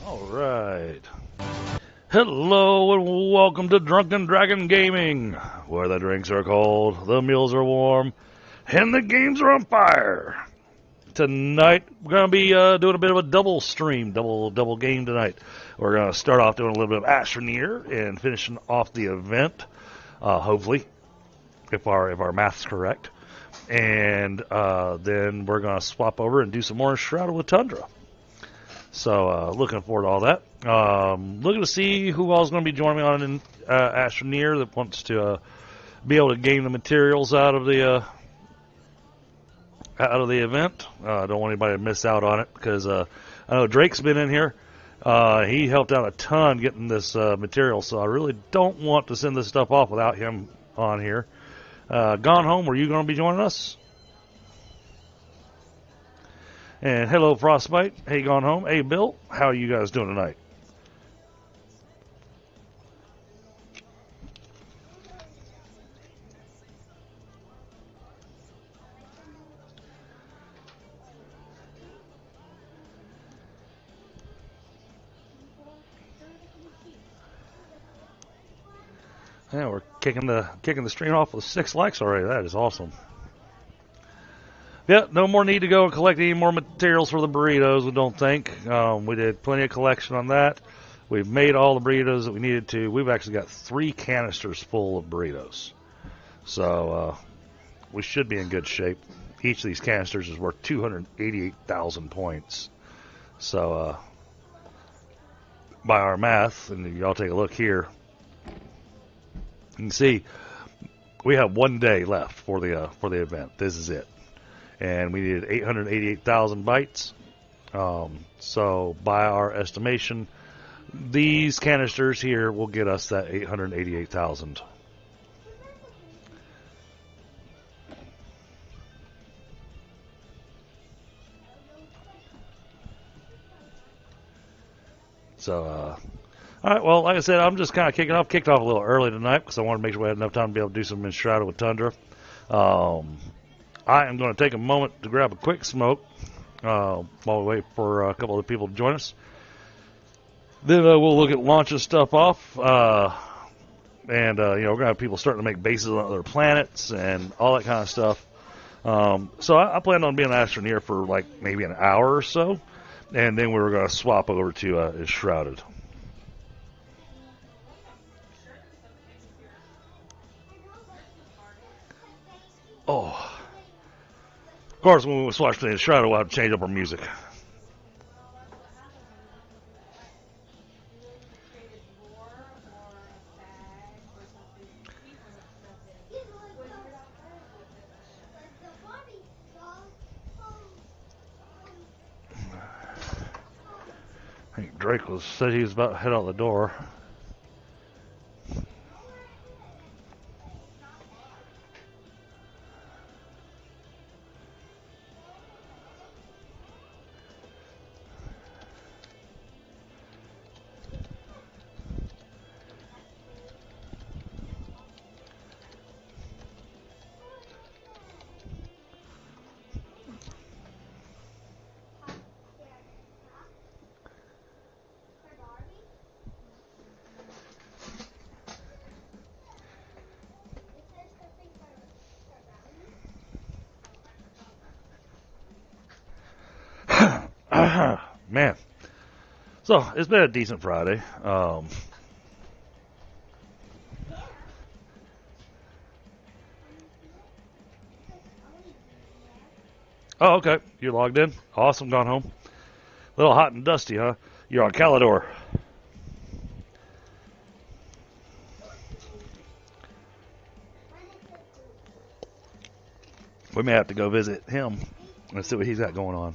Alright. Hello and welcome to Drunken Dragon Gaming, where the drinks are cold, the meals are warm, and the games are on fire. Tonight, we're going to be doing a bit of a double stream, double game tonight. We're going to start off doing a little bit of Astroneer and finishing off the event, hopefully, if our math's correct. And then we're going to swap over and do some more Enshrouded with Tundra. So, looking forward to all that. Looking to see who all is going to be joining me on Astroneer that wants to be able to gain the materials out of the event. I don't want anybody to miss out on it because I know Drake's been in here. He helped out a ton getting this material, so I really don't want to send this stuff off without him on here. Gone Home, are you going to be joining us? And hello, Frostbite. Hey, Gone Home. Hey, Bill. How are you guys doing tonight? Yeah, we're kicking the stream off with 6 likes already. That is awesome. Yeah, no more need to go and collect any more materials for the burritos, we don't think. We did plenty of collection on that. We've made all the burritos that we needed to. We've actually got 3 canisters full of burritos. So we should be in good shape. Each of these canisters is worth 288,000 points. So by our math, and y'all take a look here, you can see we have 1 day left for the event. This is it. And we needed 888,000 bytes. So by our estimation, these canisters here will get us that 888,000. So, all right, well, like I said, I'm just kind of kicked off a little early tonight because I wanted to make sure we had enough time to be able to do some Enshrouded with Tundra. I am going to take a moment to grab a quick smoke while we wait for a couple of people to join us. Then we'll look at launching stuff off. And we're going to have people starting to make bases on other planets and all that kind of stuff. So I planned on being an Astroneer for like maybe an hour or so. And then we were going to swap over to Enshrouded. Oh. Of course, when we switch to Enshrouded, we'll have to change up our music. I think Drake said he was about to head out the door. Man. So, it's been a decent Friday. Oh, okay. You're logged in? Awesome, gone home. A little hot and dusty, huh? You're on Calidor. We may have to go visit him and see what he's got going on.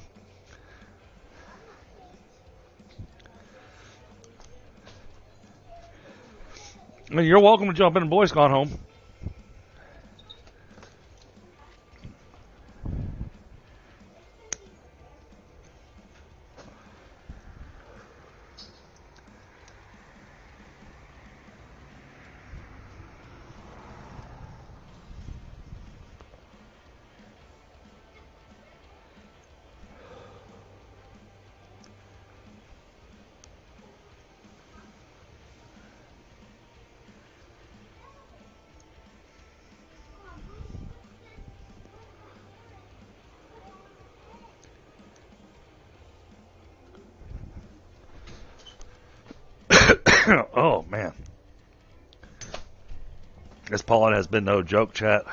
I mean, you're welcome to jump in. Boy's gone home. Oh, man. This pollen has been no joke, chat.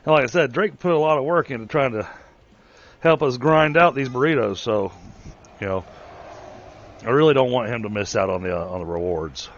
And like I said, Drake put a lot of work into trying to help us grind out these burritos. So, I really don't want him to miss out on the rewards.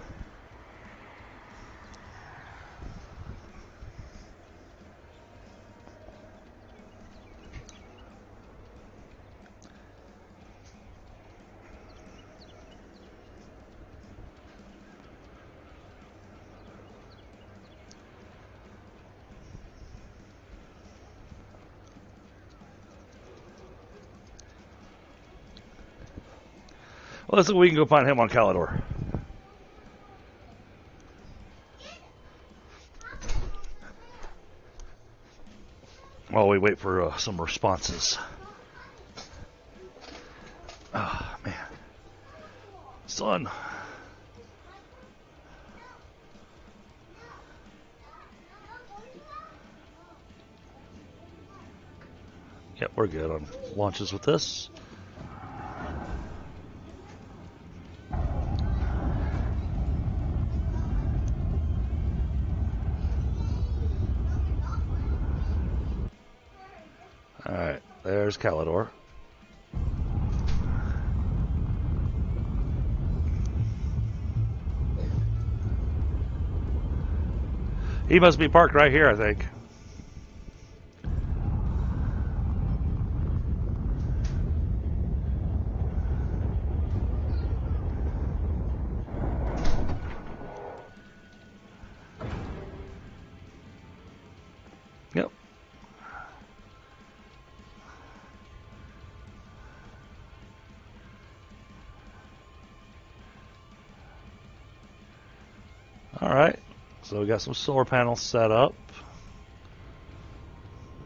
Well, let's see if we can go find him on Calidor. While we wait for some responses. Oh, man. Son. Yep, we're good on launches with this. Alright, there's Calidor. He must be parked right here, I think. Yep. Alright, so we got some solar panels set up.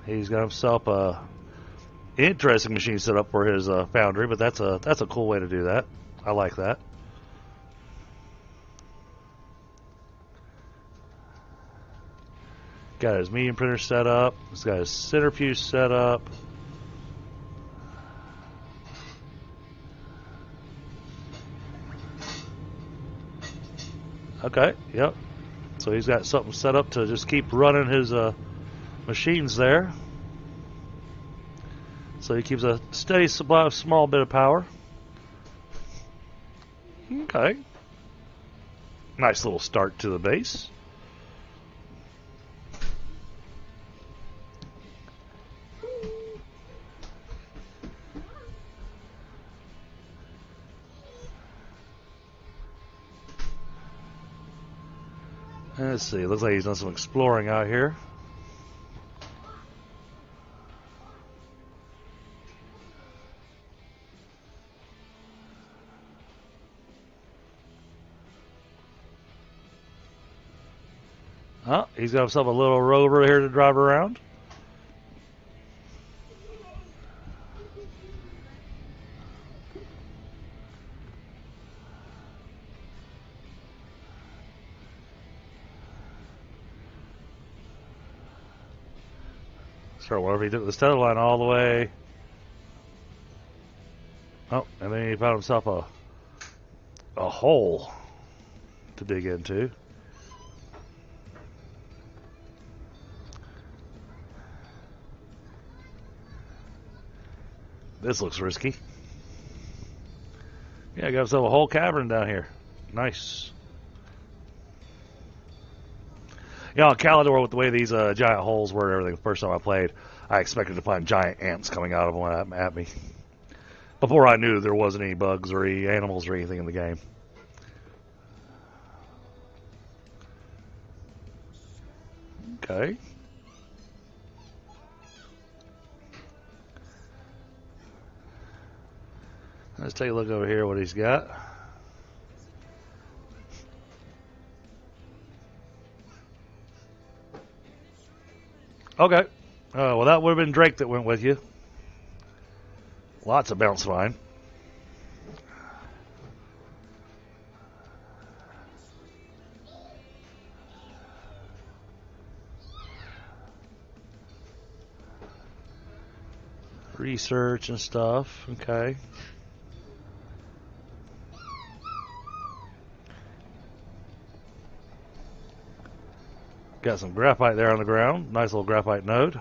He's got himself a interesting machine set up for his foundry, but that's a cool way to do that. I like that. Got his medium printer set up. He's got his centrifuge set up. Okay, yep. So he's got something set up to just keep running his machines there. So he keeps a steady supply of small bit of power. Okay. Nice little start to the base. Let's see, looks like he's done some exploring out here. Oh, he's got himself a little rover here to drive around. Sure, wherever he took the tether line all the way. Oh, and then he found himself a hole to dig into. This looks risky. Yeah, got himself a whole cavern down here. Nice. Yeah, on Calidor, with the way these giant holes were and everything, the first time I played, I expected to find giant ants coming out of them at me. Before I knew there wasn't any bugs or any animals or anything in the game. Okay. Let's take a look over here what he's got. Okay. Well, that would have been Drake that went with you. Lots of bounce vine. Research and stuff. Okay. Got some graphite there on the ground. Nice little graphite node.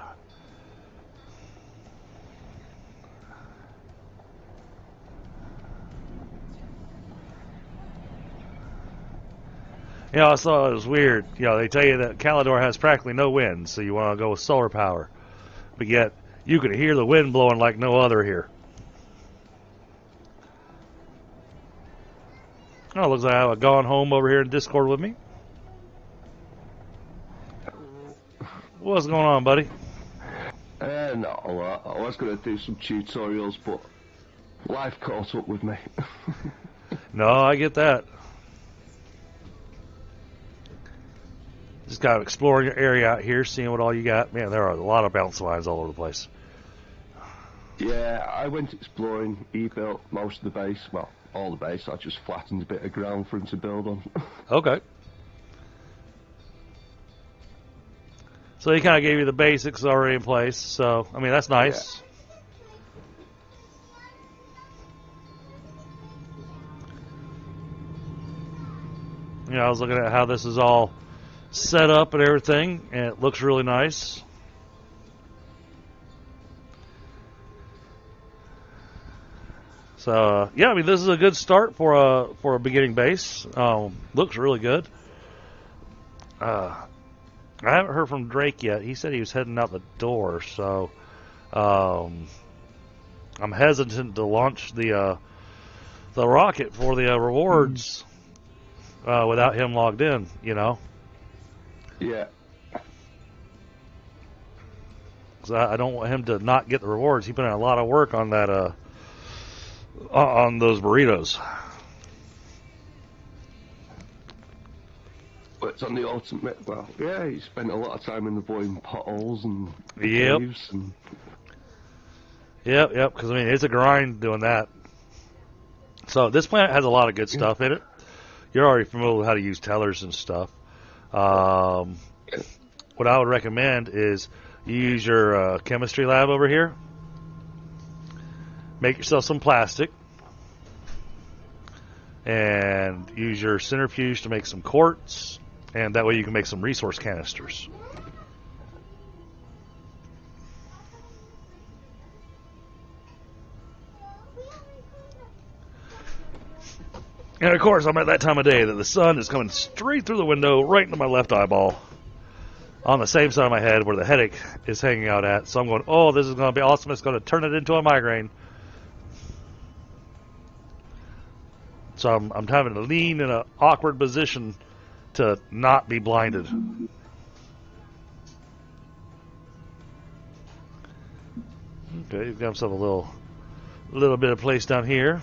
You know, I thought it was weird. You know, they tell you that Calidor has practically no wind, so you want to go with solar power. But yet, you can hear the wind blowing like no other here. Oh, looks like I've gone home over here in Discord with me. What's going on, buddy? Not a lot. I was going to do some tutorials, but life caught up with me. No, I get that. Just kind of exploring your area out here, seeing what all you got. Man, there are a lot of bounce lines all over the place. Yeah, I went exploring. He built most of the base. Well, all the base. I just flattened a bit of ground for him to build on. Okay. So he kind of gave you the basics already in place. So, I mean, that's nice. Yeah. You know, I was looking at how this is all set up and everything, and it looks really nice. So, yeah, I mean, this is a good start for a beginning base. Looks really good. I haven't heard from Drake yet. He said he was heading out the door, so I'm hesitant to launch the rocket for the rewards without him logged in. You know. Yeah. Because I don't want him to not get the rewards. He put in a lot of work on that on those burritos. But it's on the ultimate. Well, yeah, he spent a lot of time in avoiding potholes and Yep. caves and. Yep. Because I mean, it's a grind doing that. So this planet has a lot of good stuff in it. You're already familiar with how to use tellers and stuff. What I would recommend is you use your chemistry lab over here. Make yourself some plastic. And use your centrifuge to make some quartz. And that way you can make some resource canisters. And of course, I'm at that time of day that the sun is coming straight through the window, right into my left eyeball, on the same side of my head where the headache is hanging out at. So I'm going, oh, this is going to be awesome. It's going to turn it into a migraine. So I'm having to lean in an awkward position to not be blinded. Okay, you've got himself a little bit of place down here.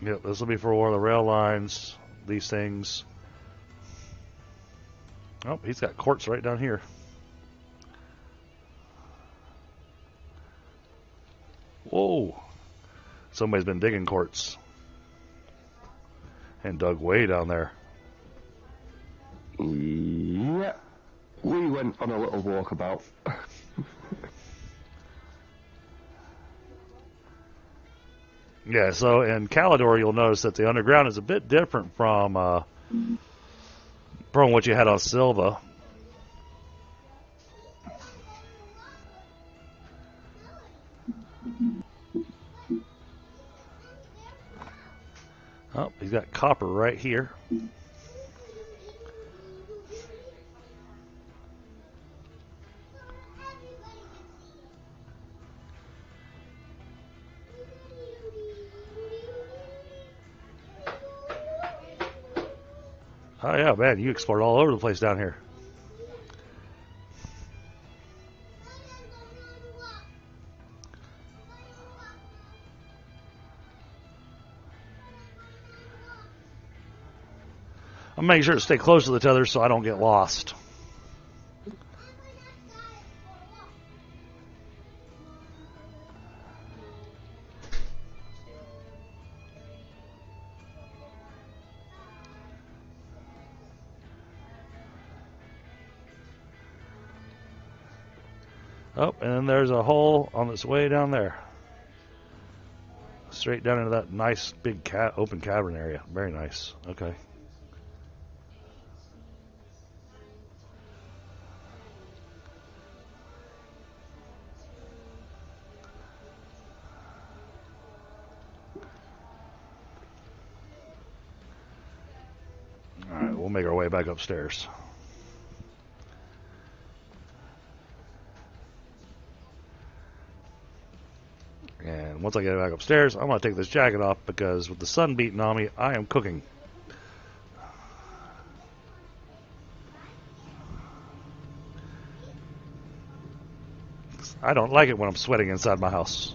Yep, this will be for one of the rail lines, these things. Oh, he's got quartz right down here. Whoa. Somebody's been digging quartz. And dug way down there. Yeah. We went on a little walkabout. Yeah, so in Calidor, you'll notice that the underground is a bit different from what you had on Silva. Oh, he's got copper right here. Oh yeah, man, you explored all over the place down here. I'm making sure to stay close to the tethers so I don't get lost. Oh, and then there's a hole on its way down there. Straight down into that nice big open cavern area. Very nice. Okay. All right, we'll make our way back upstairs. And once I get back upstairs, I'm going to take this jacket off because with the sun beating on me, I am cooking. I don't like it when I'm sweating inside my house.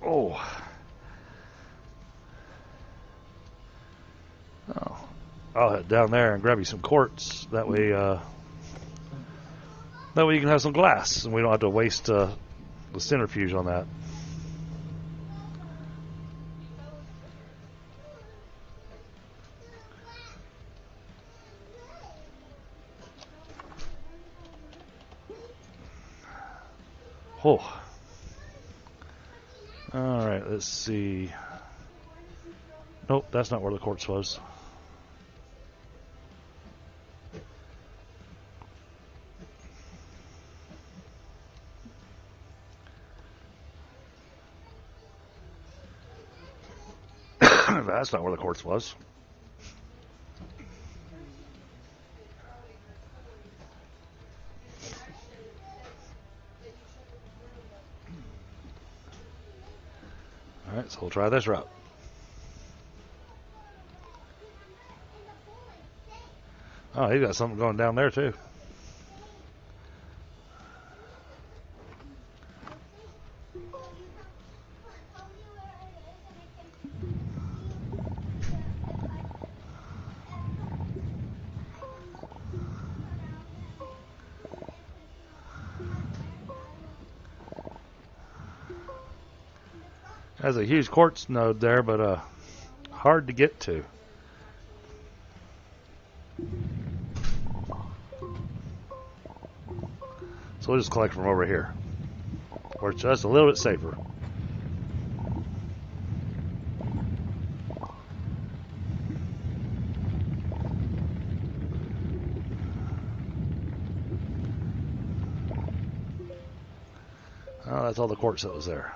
Oh. I'll head down there and grab you some quartz. That way you can have some glass, and we don't have to waste the centrifuge on that. Oh. Alright, let's see. Nope, that's not where the quartz was. That's not where the quartz was. Alright, so we'll try this route. Oh, he's got something going down there too. There's a huge quartz node there, but hard to get to. So we'll just collect from over here, where it's just a little bit safer. Oh, that's all the quartz that was there.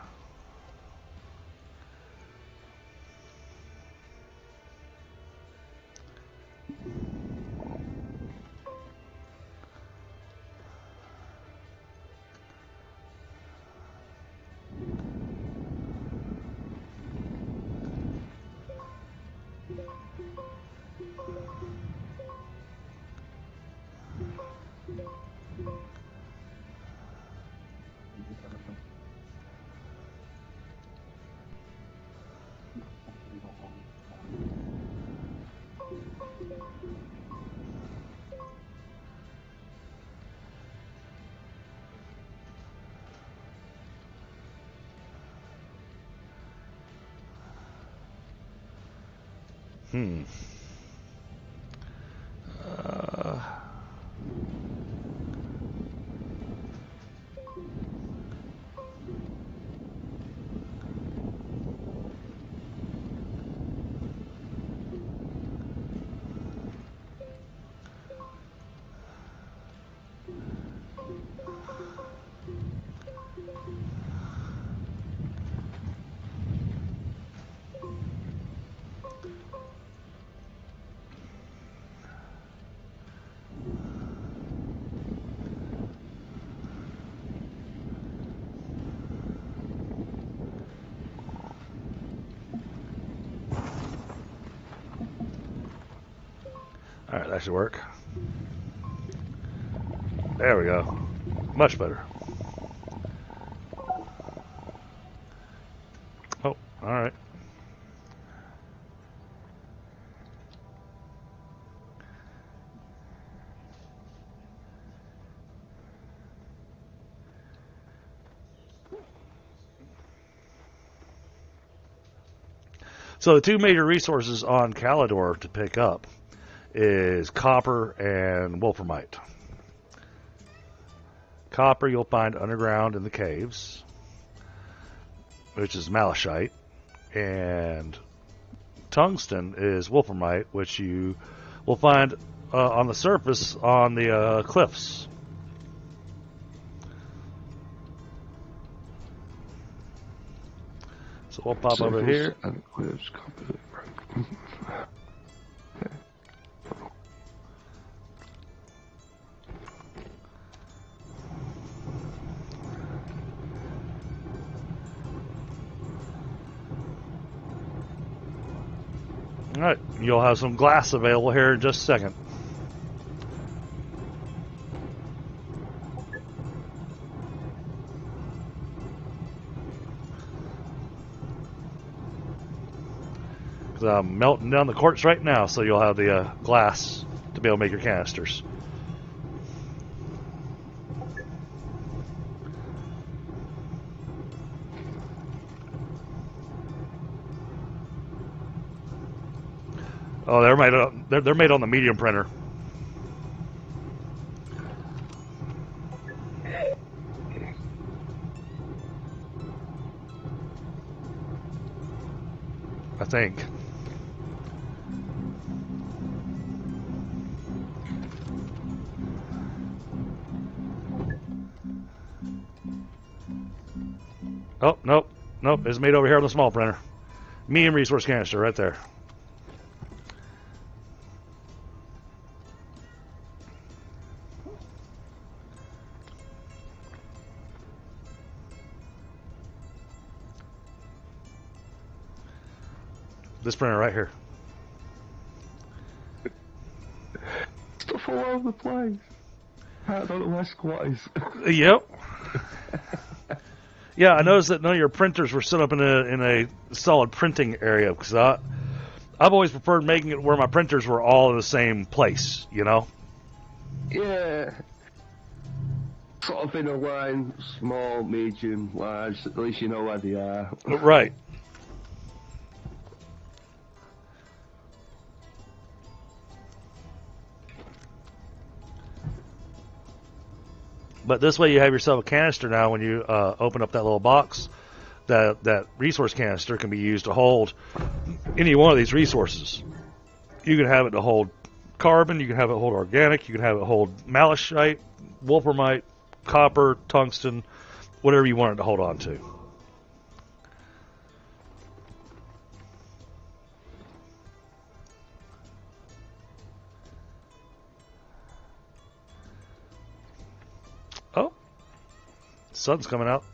Alright, that should work. There we go. Much better. Oh, alright. So the two major resources on Calidor to pick up is copper and wolframite. Copper you'll find underground in the caves, which is malachite, and tungsten is wolframite, which you will find on the surface on the cliffs. So we'll pop over here. Alright, you'll have some glass available here in just a second. I'm melting down the quartz right now, so you'll have the glass to be able to make your canisters. Oh, they're made on the medium printer. I think. Oh, nope. Nope, it's made over here on the small printer. Medium resource canister right there. This printer right here. Stuff all over the place. I don't know where squat is. Yep. Yeah, I noticed that none of your printers were set up in a solid printing area, because I've always preferred making it where my printers were all in the same place, you know? Yeah. Sort of in a line, small, medium, large, at least you know where they are. Right. But this way you have yourself a canister now when you open up that little box. That resource canister can be used to hold any one of these resources. You can have it to hold carbon, you can have it hold organic, you can have it hold malachite, wolframite, copper, tungsten, whatever you want it to hold on to. Oh, sun's coming out.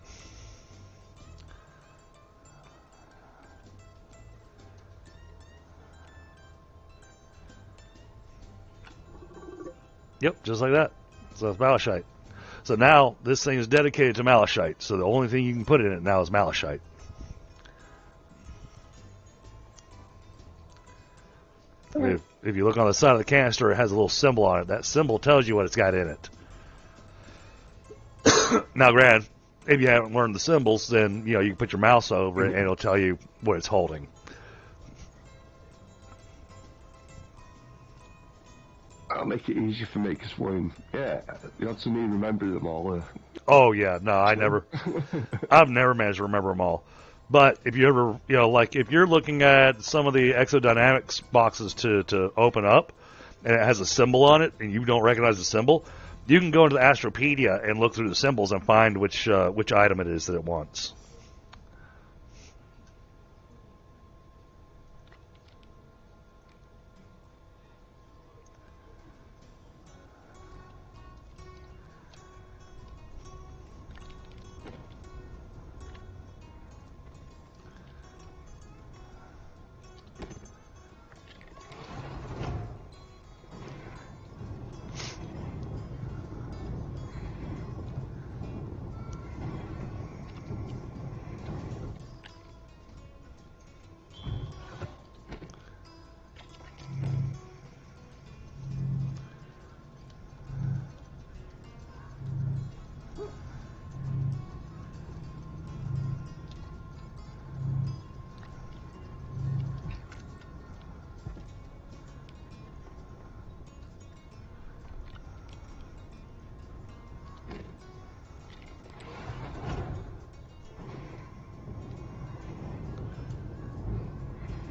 Yep, just like that. So it's malachite. So now this thing is dedicated to malachite. So the only thing you can put in it now is malachite. If you look on the side of the canister, it has a little symbol on it. That symbol tells you what it's got in it. Now, granted, if you haven't learned the symbols, then you can put your mouse over it and it'll tell you what it's holding. That'll make it easier for me because you have to me remember them all. Oh yeah, no, I've never managed to remember them all. But if you ever, if you're looking at some of the exodynamics boxes to open up, and it has a symbol on it, and you don't recognize the symbol, you can go into the Astropedia and look through the symbols and find which item it is that it wants.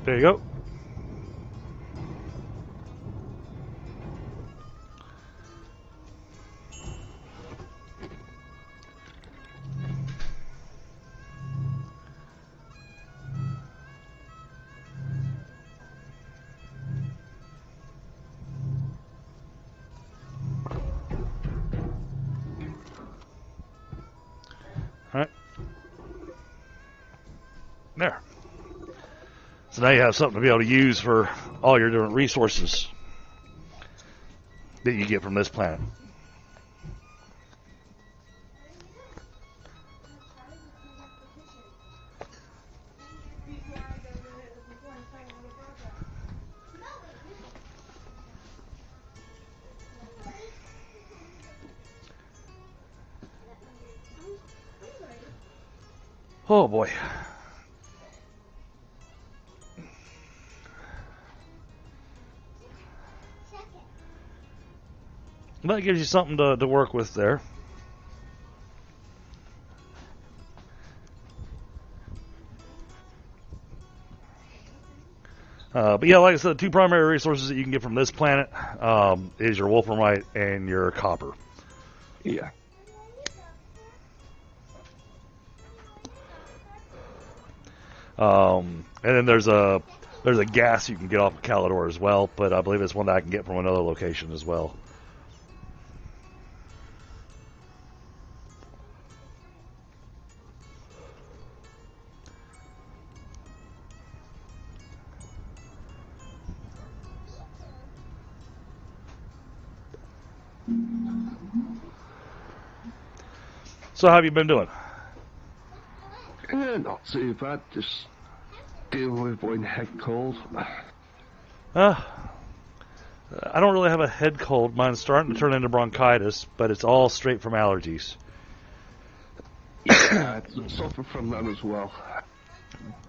There you go. All right. There. So now you have something to be able to use for all your different resources that you get from this planet. Oh boy. That gives you something to work with there. But yeah, like I said, the two primary resources that you can get from this planet is your wolframite and your copper. Yeah. And then there's a gas you can get off of Calidor as well, but I believe it's one that I can get from another location as well. So how have you been doing? Not too bad, just dealing with one head cold. I don't really have a head cold. Mine's starting to turn into bronchitis, but it's all straight from allergies. Yeah, I suffer from that as well.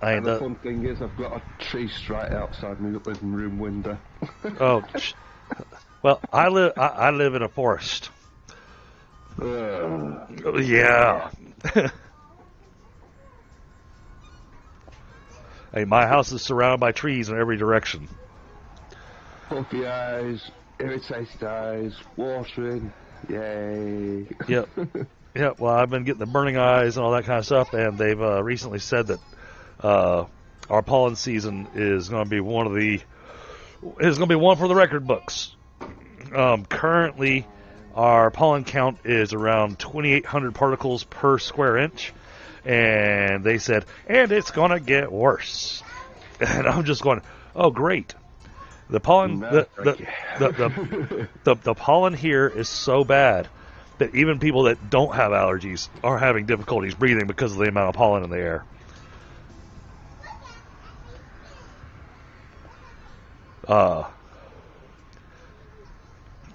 And the fun thing is, I've got a tree straight outside my living room window. Oh, well, I live in a forest. Yeah. Hey, my house is surrounded by trees in every direction. Puffy eyes, irritated eyes, watering, yay. Yep. Yep. Well, I've been getting the burning eyes and all that kind of stuff, and they've recently said that our pollen season is going to be one for the record books. Currently, our pollen count is around 2,800 particles per square inch, and they said, and it's going to get worse. And I'm just going, oh, great. The pollen, the pollen here is so bad that even people that don't have allergies are having difficulties breathing because of the amount of pollen in the air.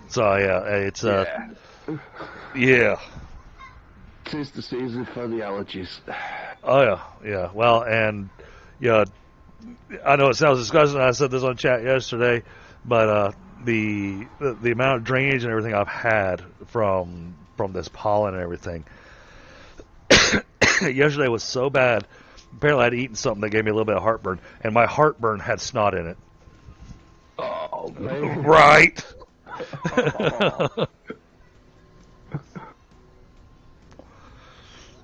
So yeah, it's yeah. 'Tis the season for the allergies. Oh yeah, yeah. Well, and yeah, I know it sounds disgusting. I said this on chat yesterday, but the amount of drainage and everything I've had from this pollen and everything yesterday was so bad. Apparently, I'd eaten something that gave me a little bit of heartburn, and my heartburn had snot in it. Oh man! Right.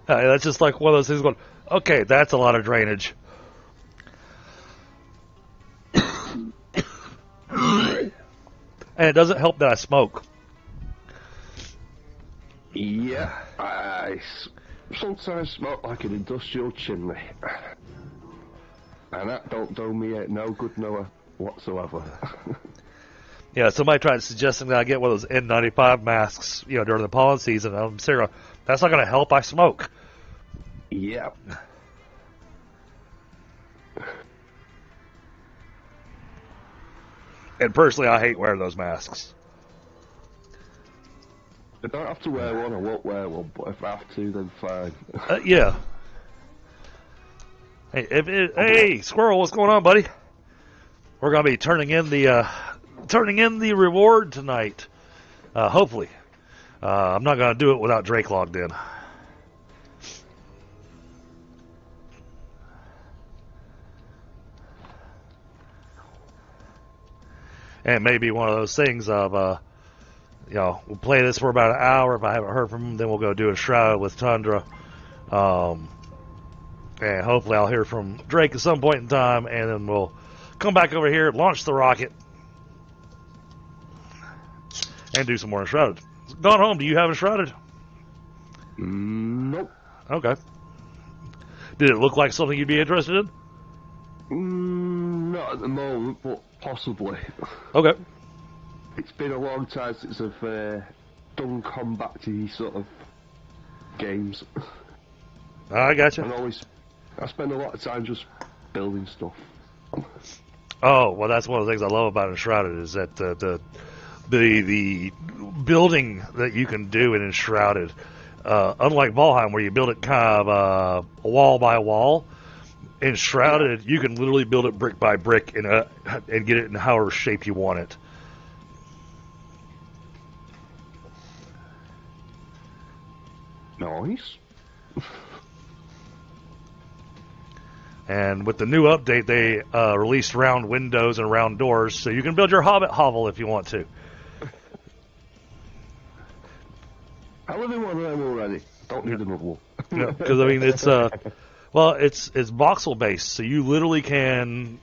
That's just like one of those things going, okay, that's a lot of drainage. And it doesn't help that I smoke. Yeah, I sometimes smoke like an industrial chimney. And that don't do me no good whatsoever. Yeah, somebody tried suggesting that I get one of those N95 masks, during the pollen season. I'm serious. That's not going to help. I smoke. Yeah. And personally, I hate wearing those masks. I don't have to wear one. I won't wear one. But if I have to, then fine. Yeah. Hey, Squirrel, what's going on, buddy? We're going to be turning in the reward tonight. Hopefully. I'm not going to do it without Drake logged in. And it may be one of those things of, we'll play this for about an hour. If I haven't heard from him, then we'll go do a Shroud with Tundra. And hopefully I'll hear from Drake at some point in time, and then we'll come back over here, launch the rocket, and do some more Enshrouded. Gone home, do you have Enshrouded? Nope. Okay. Did it look like something you'd be interested in? not at the moment, but possibly. Okay. It's been a long time since I've done combat-y sort of games. I gotcha. I spend a lot of time just building stuff. Oh, well, that's one of the things I love about Enshrouded is that the building that you can do in Enshrouded, unlike Valheim where you build it kind of wall by wall, Enshrouded you can literally build it brick by brick and get it in however shape you want it. Nice. And with the new update, they released round windows and round doors, so you can build your Hobbit hovel if you want to. I live in one of them already. Don't need another one. Because I mean, it's it's voxel based, so you literally can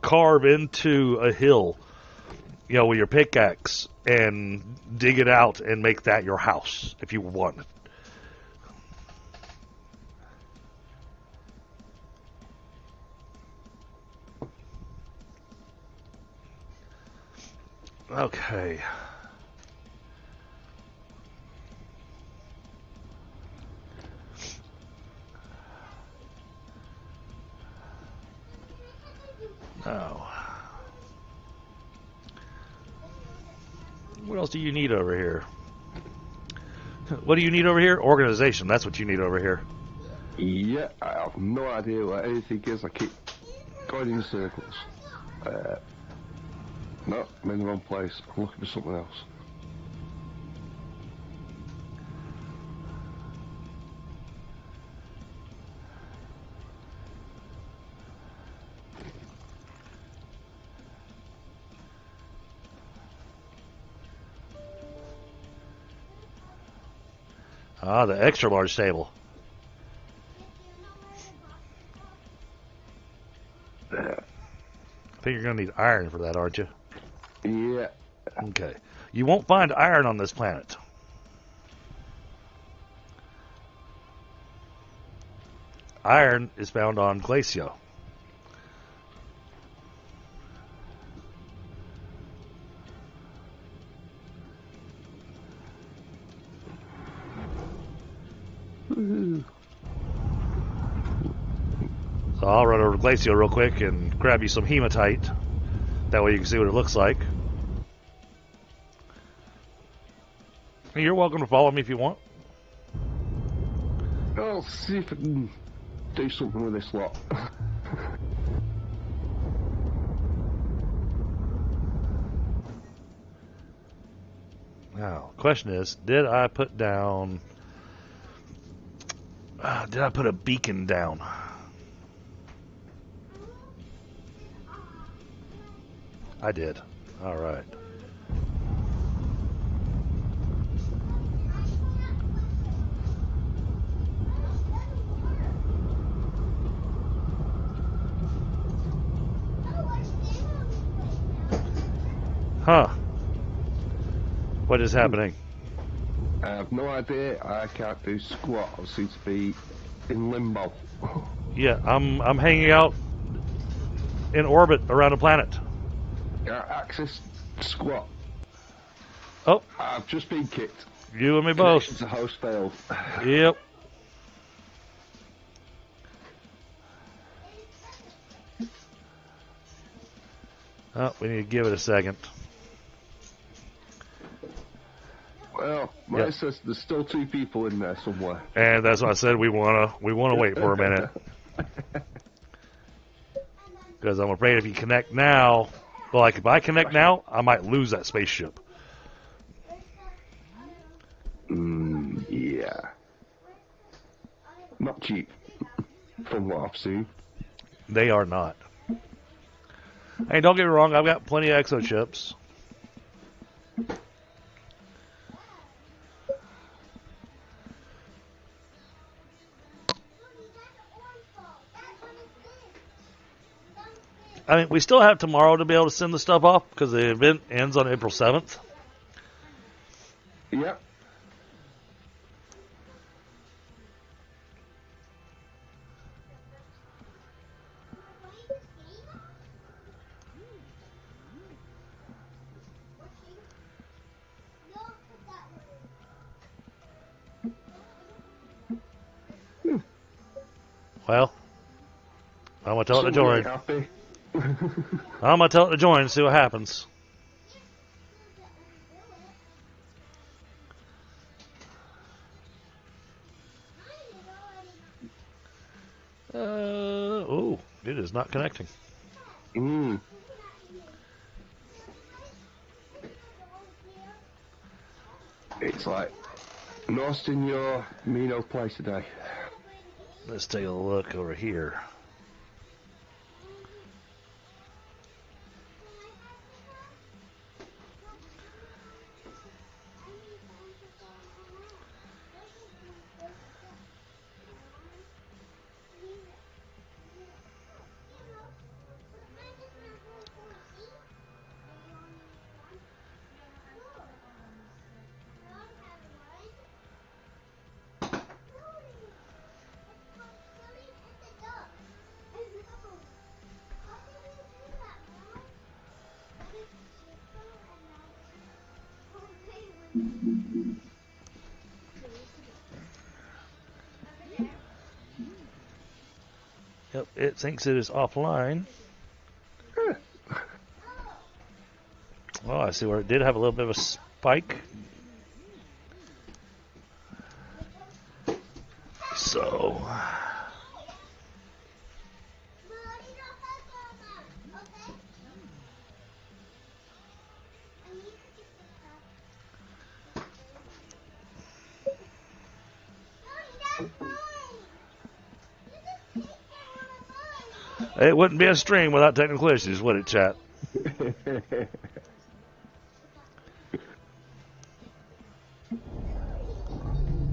carve into a hill, with your pickaxe and dig it out and make that your house if you want. Okay. Now, what else do you need over here? What do you need over here? Organization. That's what you need over here. Yeah, I have no idea what anything is. I keep going in circles. No, I'm in the wrong place. I'm looking for something else. Ah, the extra large table. I think you're going to need iron for that, aren't you? Yeah. Okay. You won't find iron on this planet. Iron is found on Glacio. So I'll run over to Glacio real quick and grab you some hematite. That way you can see what it looks like. You're welcome to follow me if you want. I'll see if I can do something with this lot. Now, question is, did I put down... did I put a beacon down? I did. All right. Huh. What is happening? I have no idea. I can't do squat. I seem to be in limbo. Yeah, I'm hanging out in orbit around the planet. Access squat. Oh. I've just been kicked. You and me both. Connection to host failed. Yep. Oh, we need to give it a second. Well, mine says there's still 2 people in there somewhere. And that's why I said we wanna wait for a minute. Because I'm afraid if you connect now, well, like if I connect now, I might lose that spaceship. Yeah. Not cheap, from what I've seen. They are not. Hey, don't get me wrong, I've got plenty of exo chips. I mean, we still have tomorrow to be able to send the stuff off because the event ends on April 7th. Yep. Well, I'm gonna tell it to Somebody ain't join. happy. I'm gonna tell it to join and see what happens. Oh, it is not connecting. Mm. It's like lost in your Mino play today. Let's take a look over here. Yep, it thinks it is offline. Well, I see where it did have a little bit of a spike. So, it wouldn't be a stream without technical issues, would it, chat?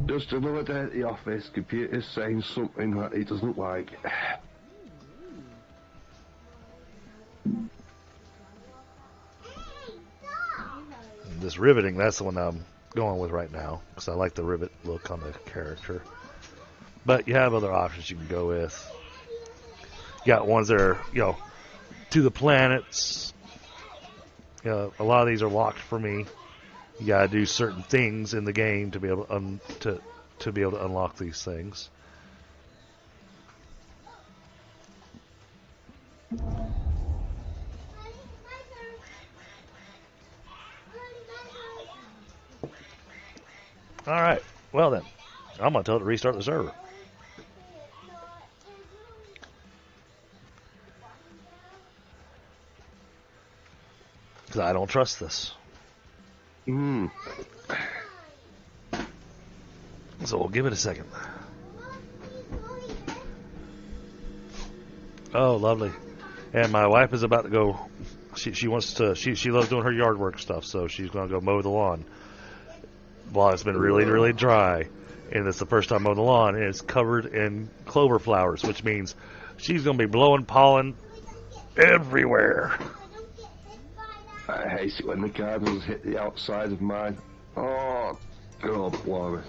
Just another day at the office, computer's saying something that he doesn't like. This riveting, that's the one I'm going with right now, because I like the rivet look on the character. But you have other options you can go with. You got ones that are, to the planets. A lot of these are locked for me. You gotta do certain things in the game to be able to be able to unlock these things. All right. Well then, I'm gonna tell it to restart the server. Because I don't trust this. So we'll give it a second. Oh, lovely. And my wife is about to go. She wants to. She loves doing her yard work stuff, so she's going to go mow the lawn. Well, it's been really, really dry, and it's the first time mowing the lawn, and it's covered in clover flowers, which means she's going to be blowing pollen everywhere. I hate it when the cardinals hit the outside of mine. Oh, God, glory.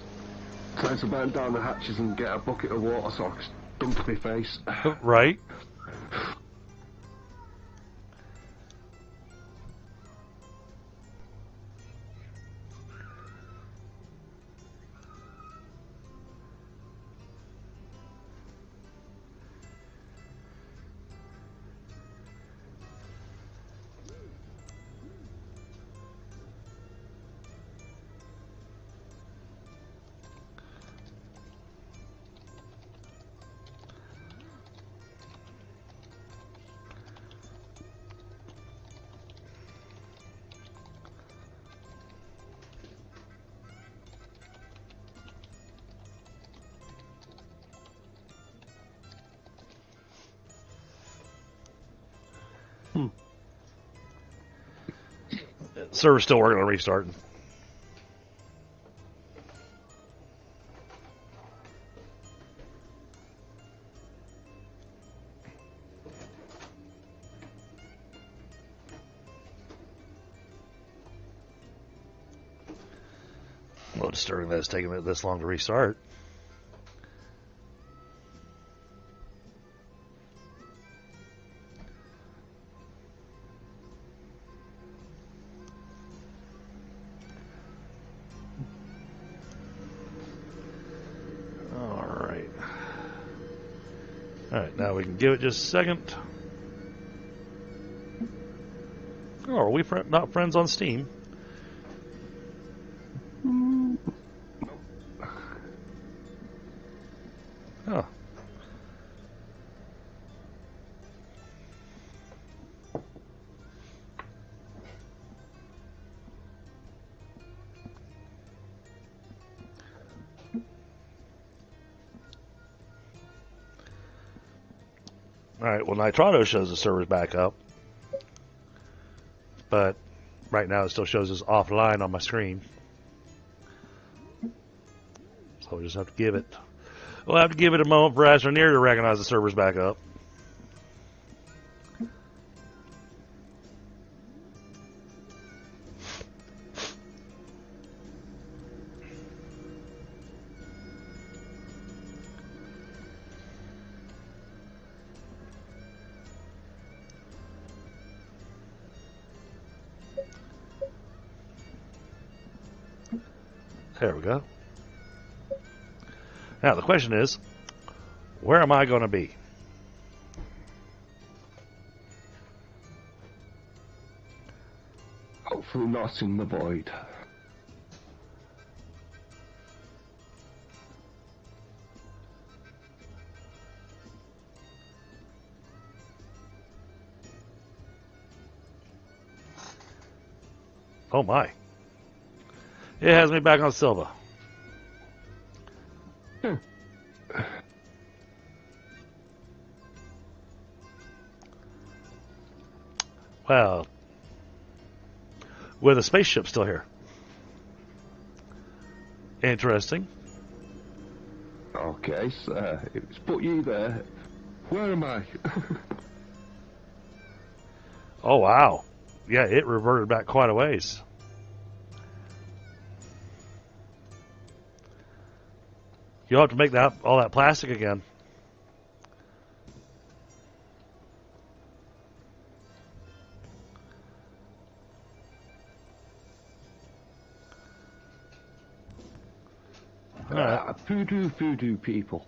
Trying to bend down the hatches and get a bucket of water so I can dunk my face. Right? Server's still working on restarting. A little disturbing that it's taking it this long to restart. All right. Alright, now we can give it just a second. Oh, are we not friends on Steam? Oh. Alright, well, Nitrado shows the server's back up. But right now it still shows us offline on my screen. So we'll just have to give it. We'll have to give it a moment for Astroneer to recognize the server's back up. There we go. Now the question is, where am I going to be? Hopefully not in the void. Oh my. It has me back on Silva. Well, with a spaceship still here. Interesting. Okay, so it's put you there. Where am I? Oh wow. Yeah, it reverted back quite a ways. You'll have to make that all that plastic again. Voodoo people.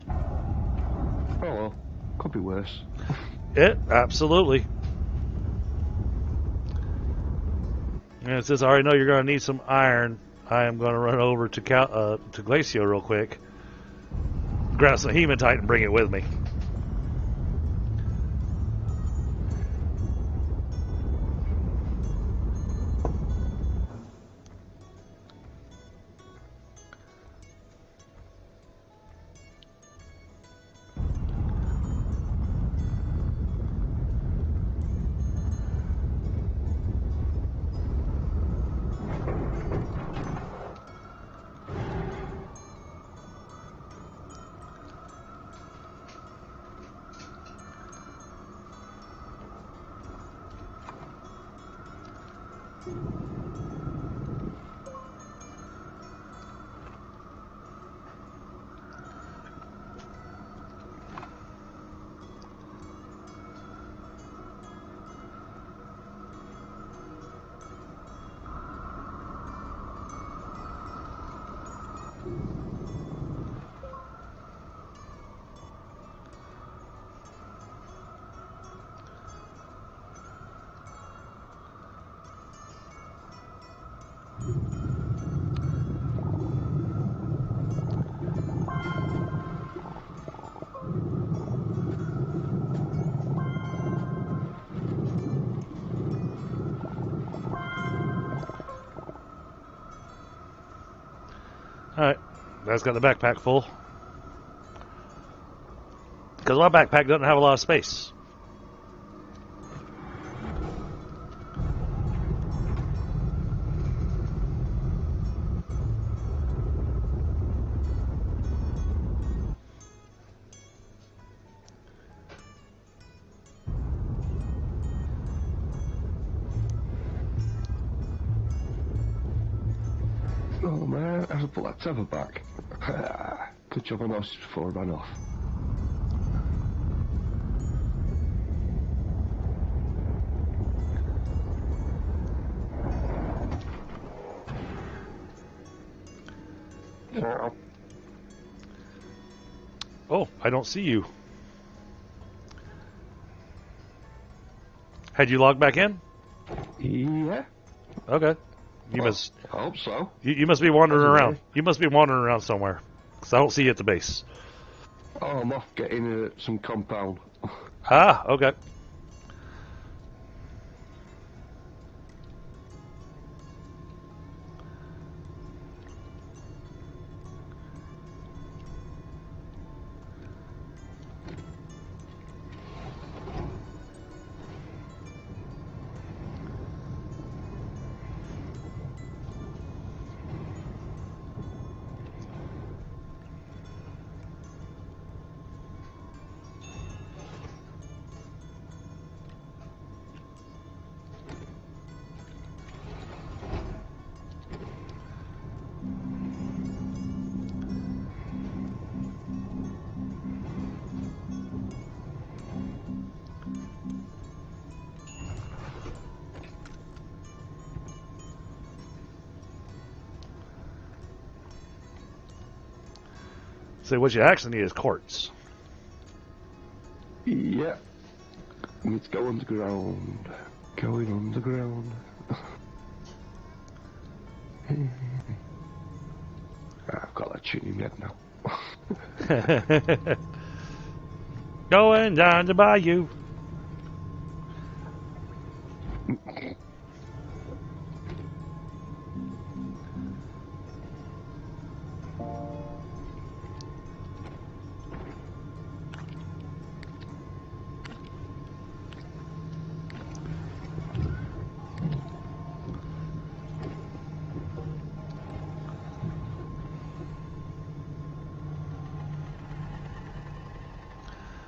Oh well, could be worse. It absolutely. And it says, I already know you're going to need some iron. I am going to run over to Glacio real quick, grab some hematite, and bring it with me. Alright, that's got the backpack full. Because my backpack doesn't have a lot of space. Oh man, I have to put that tether back. Good job I noticed before I ran off. Oh, I don't see you. Had you logged back in? Yeah. Okay. You Well, must. I hope so. You must be wandering Doesn't around. matter. You must be wandering around somewhere. Because I don't see you at the base. Oh, I'm off getting some compound. Ah, okay. So what you actually need is quartz. Yeah. Need to go underground. Going underground. I've got that tune in my head now. Going down to bayou.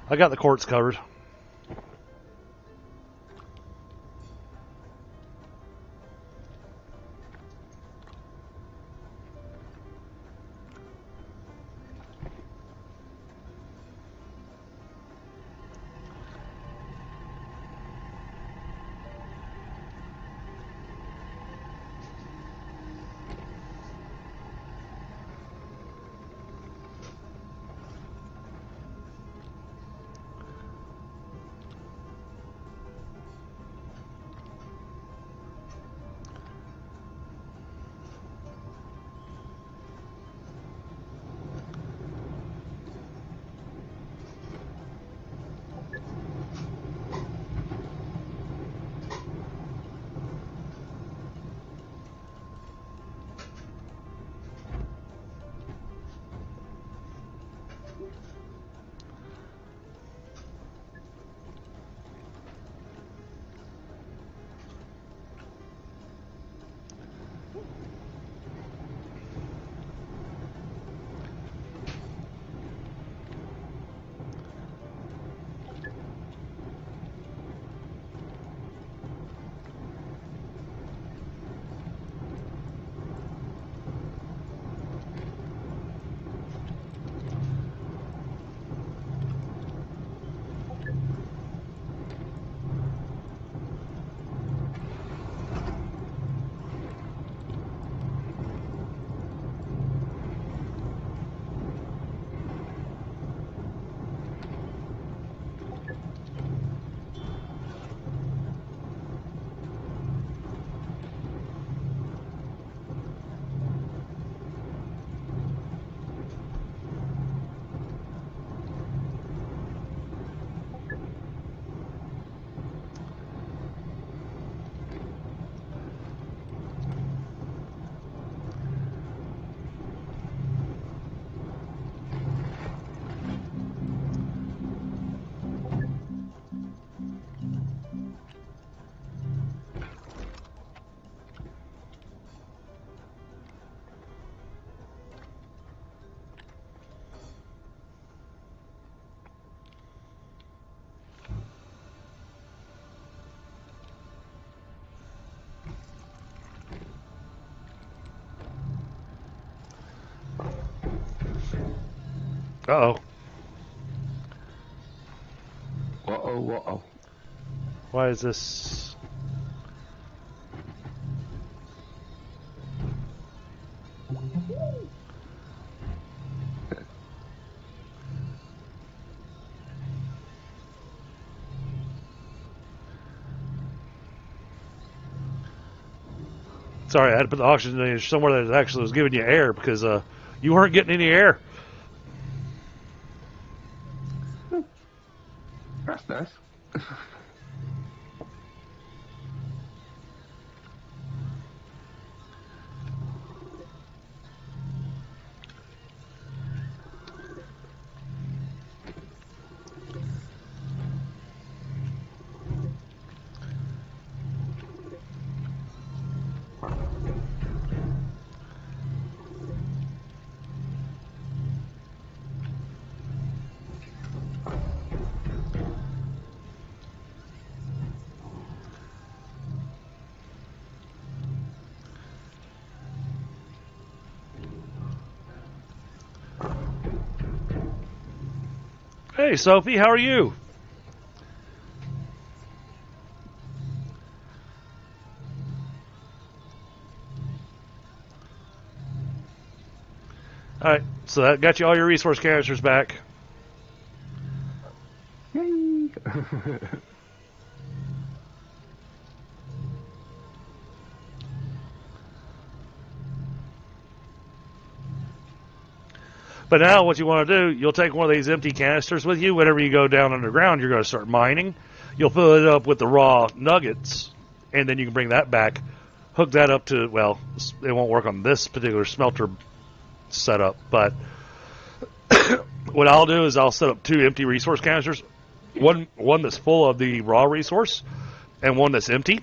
I got the quartz covered. Uh-oh. Uh-oh. Why is this? Sorry, I had to put the oxygen somewhere that actually was giving you air because you weren't getting any air. That's nice. Hey, Sophie, how are you? Alright, so that got you all your resource canisters back. Yay! But now what you want to do, you'll take one of these empty canisters with you. Whenever you go down underground, you're going to start mining. You'll fill it up with the raw nuggets, and then you can bring that back. Hook that up to, well, it won't work on this particular smelter setup, but what I'll do is I'll set up 2 empty resource canisters. One that's full of the raw resource, and one that's empty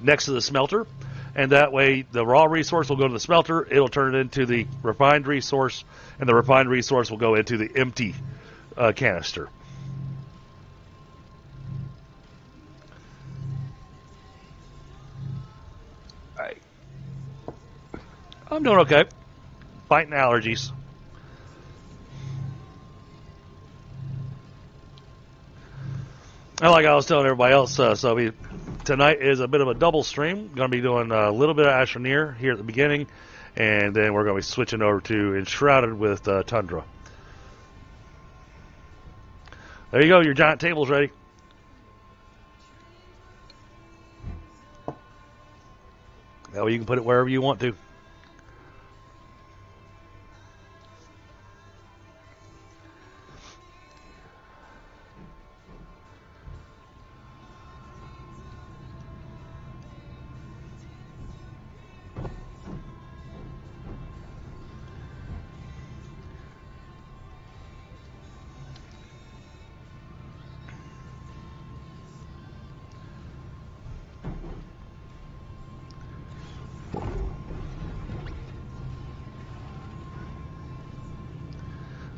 next to the smelter. And that way, the raw resource will go to the smelter. It'll turn it into the refined resource, and the refined resource will go into the empty canister. Right. I'm doing okay. Fighting allergies. And like I was telling everybody else, so tonight is a bit of a double stream. Going to be doing a little bit of Astroneer here at the beginning, and then we're going to be switching over to Enshrouded with Tundra. There you go, your giant table's ready. That way you can put it wherever you want to.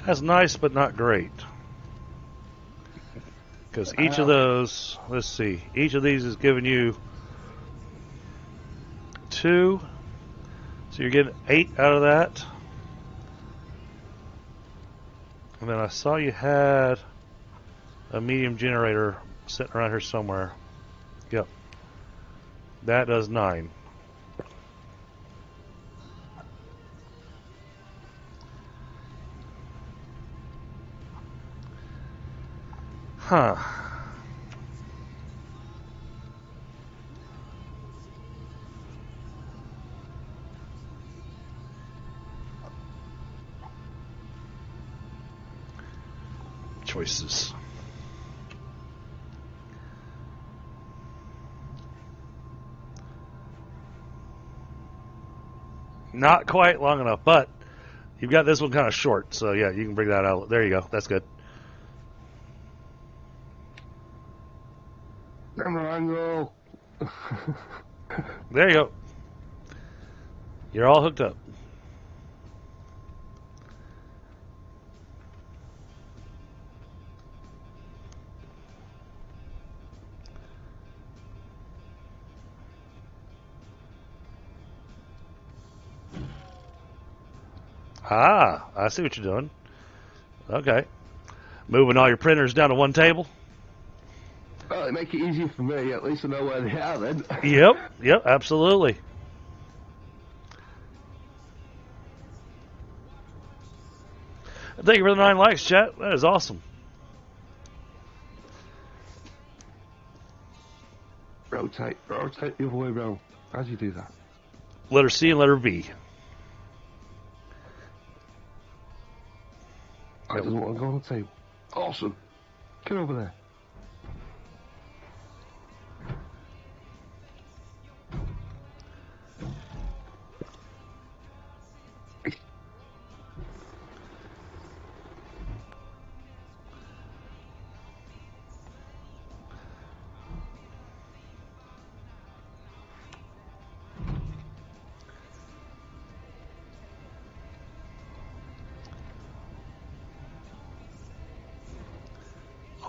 That's nice, but not great. Because each of those, let's see, each of these is giving you 2. So you're getting 8 out of that. And then I saw you had a medium generator sitting around here somewhere. Yep. That does 9. Huh. Choices. Not quite long enough, but you've got this one kind of short, so yeah, you can bring that out. There you go. That's good. Camera angle. There you go. You're all hooked up. Ah, I see what you're doing. Okay. Moving all your printers down to one table. Well, it make it easier for me. At least I know where they are then. Yep, absolutely. Thank you for the 9 likes, chat. That is awesome. Rotate the other way around as you do that. letter C and letter V. That doesn't want to go on the table. Awesome. Get over there.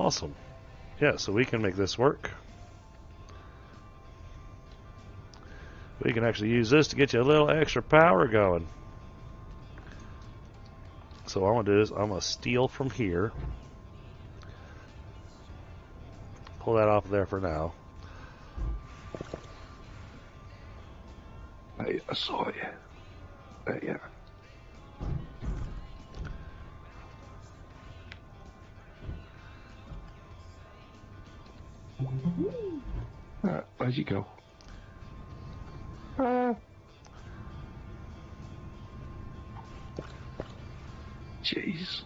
Awesome. Yeah, so we can make this work. We can actually use this to get you a little extra power going. So what I'm going to do is I'm going to steal from here. Pull that off there for now. Hey, I saw you. There you are. Alright, where'd you go? Jeez.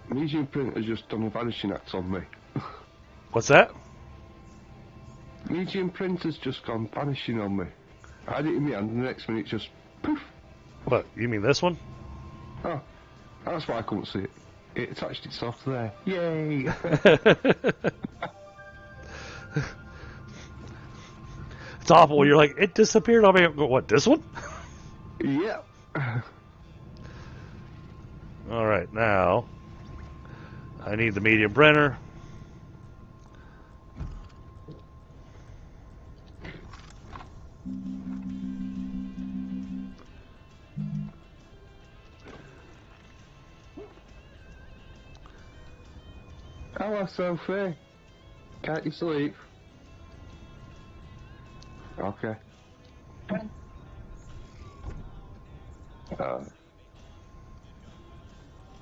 Medium printer's just done a vanishing act on me. What's that? Medium printer's just gone vanishing on me. I had it in my hand and the next minute just poof. What, you mean this one? Oh, that's why I couldn't see it. It attached itself to there. Yay! It's awful. You're like, it disappeared on me. I go, what, this one? Yep. Alright, now I need the medium printer. Hello, Sophie. Can't you sleep? Okay.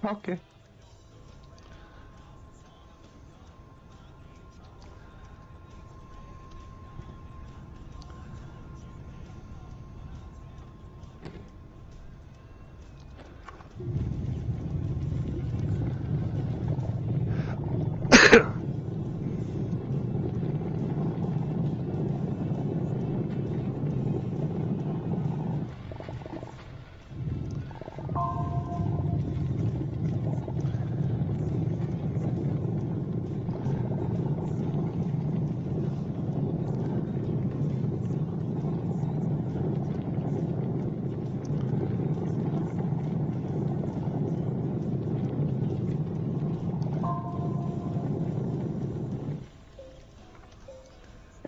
Okay.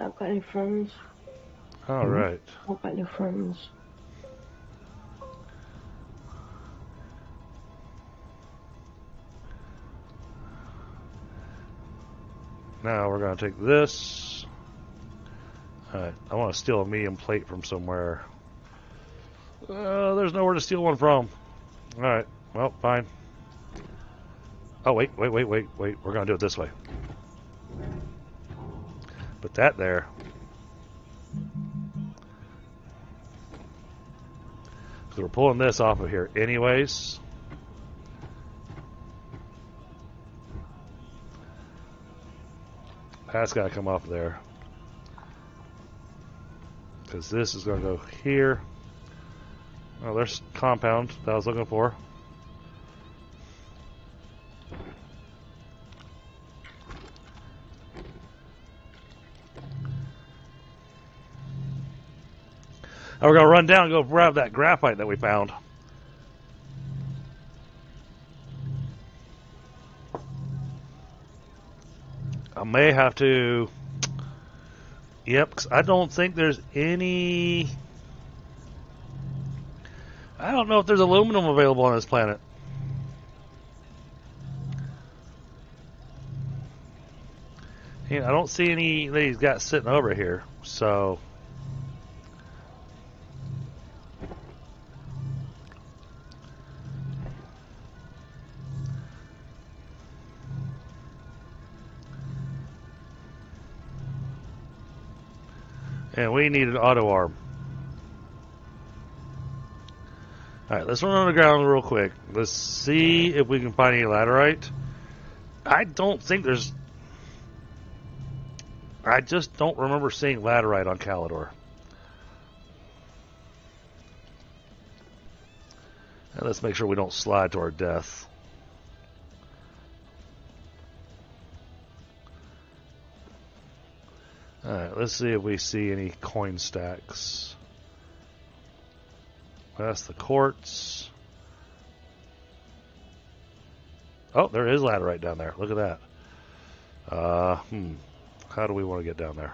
I've got any friends. All right. I've got any friends. Now we're going to take this. Alright, I want to steal a medium plate from somewhere. There's nowhere to steal one from. Alright, well, fine. Oh, wait. We're going to do it this way. Put that there. So we're pulling this off of here anyways. That's got to come off there. Because this is going to go here. Oh, there's compound that I was looking for. Now we're going to run down and go grab that graphite that we found. I may have to... Yep, 'cause I don't think there's any... I don't know if there's aluminum available on this planet. Yeah, I don't see any that he's got sitting over here, so... And we need an auto arm. Alright, let's run underground real quick. Let's see if we can find any laterite. I don't think there's... I just don't remember seeing laterite on Calidor. And let's make sure we don't slide to our death. Alright, let's see if we see any coin stacks. That's the quartz. Oh, there is laterite down there. Look at that. How do we want to get down there?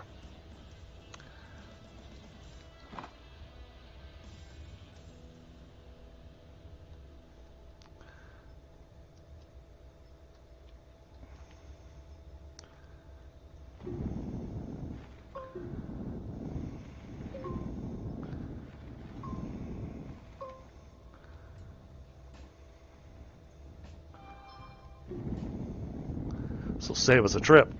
This will save us a trip.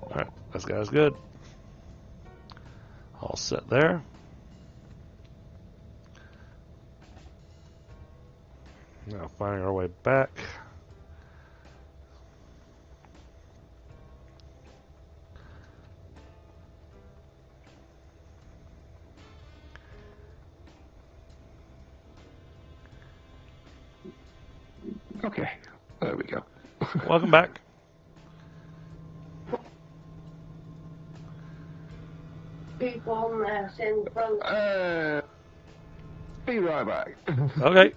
Alright, this guy's good. All set there. Now finding our way back. Okay, there we go. Welcome back. People on there in front. Be right back. Okay.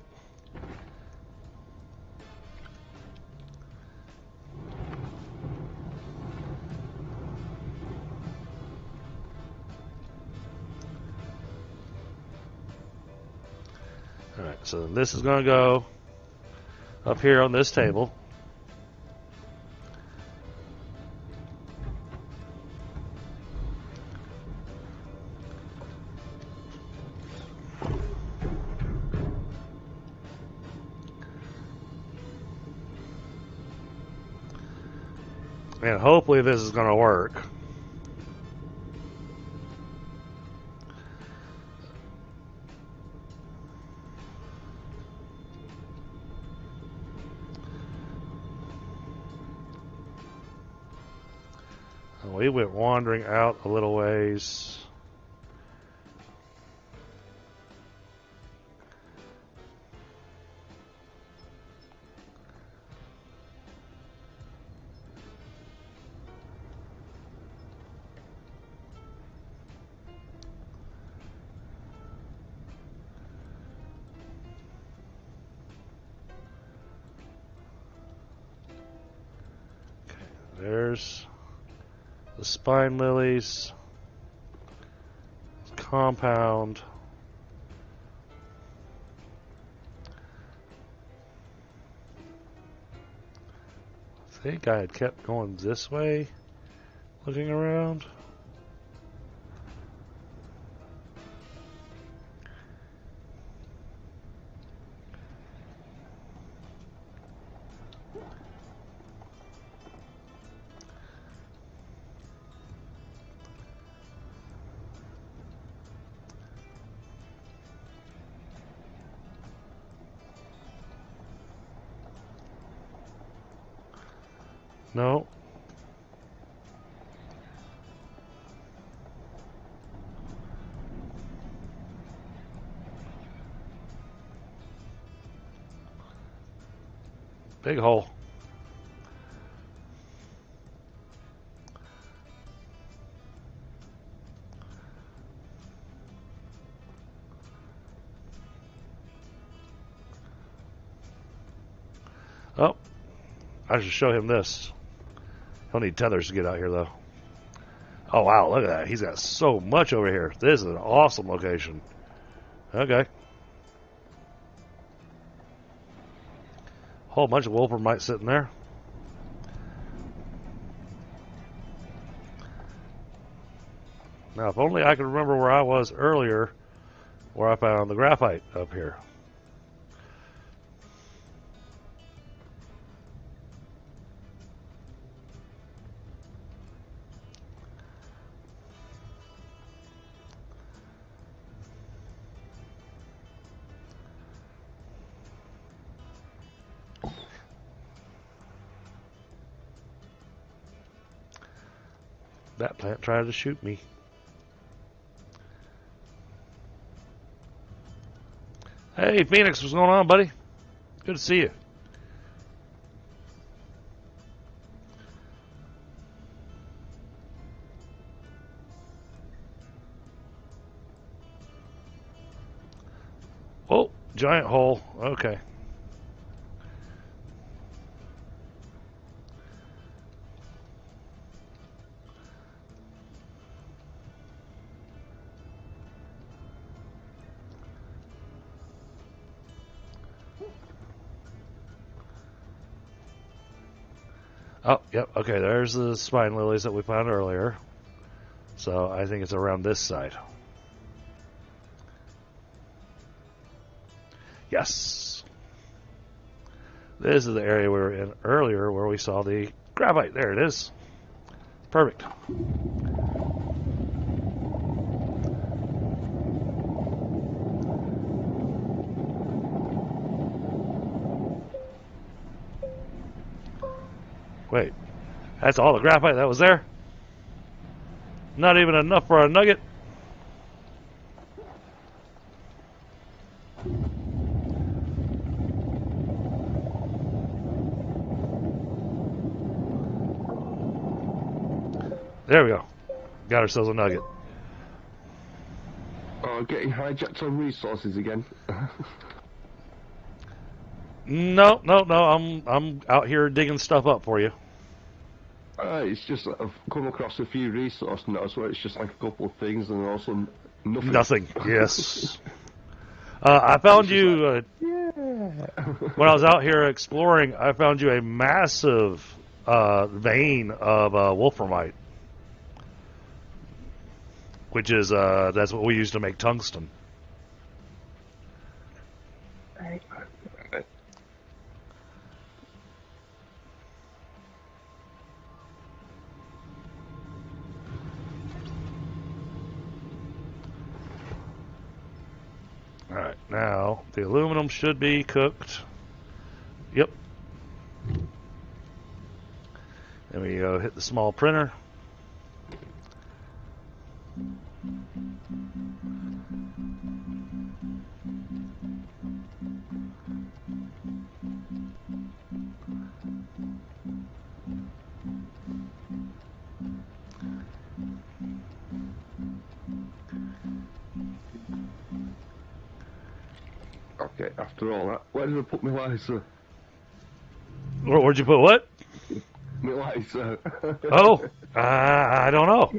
Alright, so this is going to go up here on this table. And hopefully this is going to work. We went wandering out a little ways. Okay, there's the spine lilies, compound. I think I had kept going this way, looking around. No. Big hole. Oh, I should show him this. He'll need tethers to get out here, though. Oh, wow, look at that. He's got so much over here. This is an awesome location. Okay. Whole bunch of Wolper might sitting there. Now, if only I could remember where I was earlier, where I found the graphite up here. That plant tried to shoot me. Hey, Phoenix, what's going on, buddy? Good to see you. Oh, giant hole. Okay. Oh, yep. Okay, there's the spine lilies that we found earlier. So I think it's around this side. Yes. This is the area we were in earlier where we saw the graphite. There it is. Perfect. Wait, that's all the graphite that was there? Not even enough for a nugget? There we go. Got ourselves a nugget. Oh, getting hijacked on resources again. No. I'm out here digging stuff up for you. It's just that I've come across a few resource notes where it's just like a couple of things and also nothing. Nothing. Yes. I found you when I was out here exploring. I found you a massive vein of wolframite, which is that's what we use to make tungsten. Right. Alright, now the aluminum should be cooked. Yep. Then we go hit the small printer. Okay, after all that, where did I put my laser? Where'd you put what? My laser. Oh, I don't know.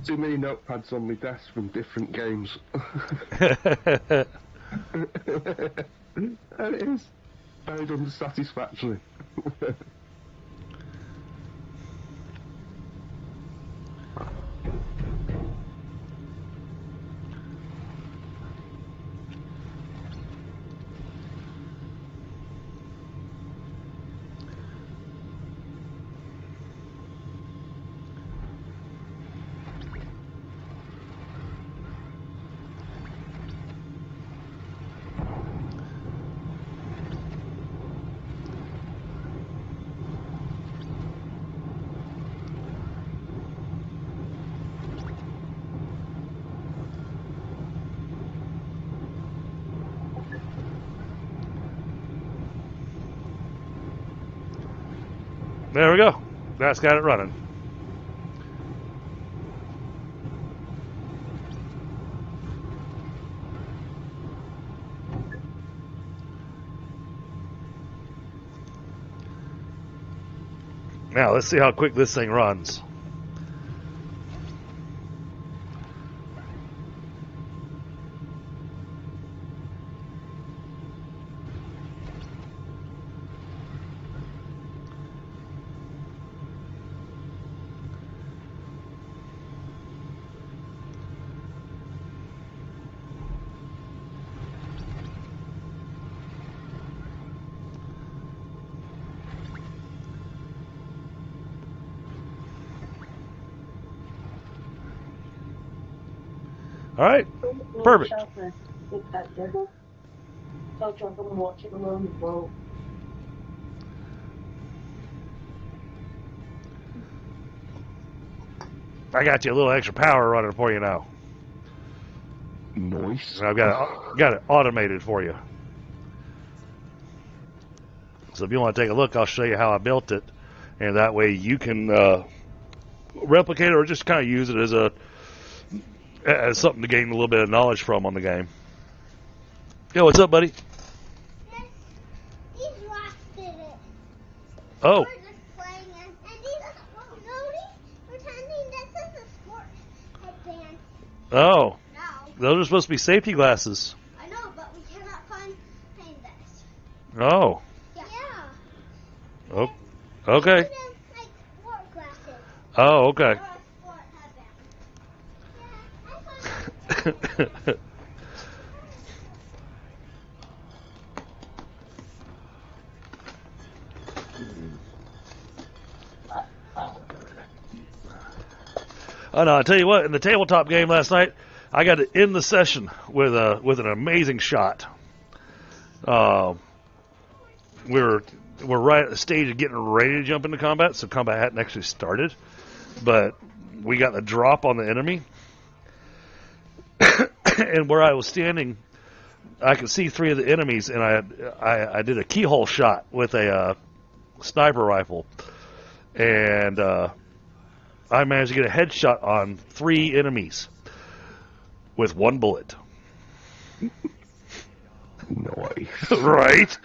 Too many notepads on my desk from different games. There it is. Very unsatisfactory. There we go. That's got it running. Now, let's see how quick this thing runs. All right. Perfect. I got you a little extra power running for you now. Nice. I've got it automated for you. So if you want to take a look, I'll show you how I built it, and that way you can replicate it or just kind of use it as something to gain a little bit of knowledge from on the game. Yo, what's up, buddy? These rocks did it. Oh. We're just playing and these pretending this is a sport headband. Oh. No. Those are supposed to be safety glasses. I know, but we cannot find this. Oh. Yeah. Oh. Okay. These are like sport glasses. Oh, okay. Or a sport headband. Yeah, I found Oh no! I tell you what, in the tabletop game last night, I got to end the session with an amazing shot. We're right at the stage of getting ready to jump into combat, so combat hadn't actually started, but we got the drop on the enemy, and where I was standing, I could see three of the enemies, and I did a keyhole shot with a sniper rifle, and I managed to get a headshot on three enemies with one bullet. Nice. Right?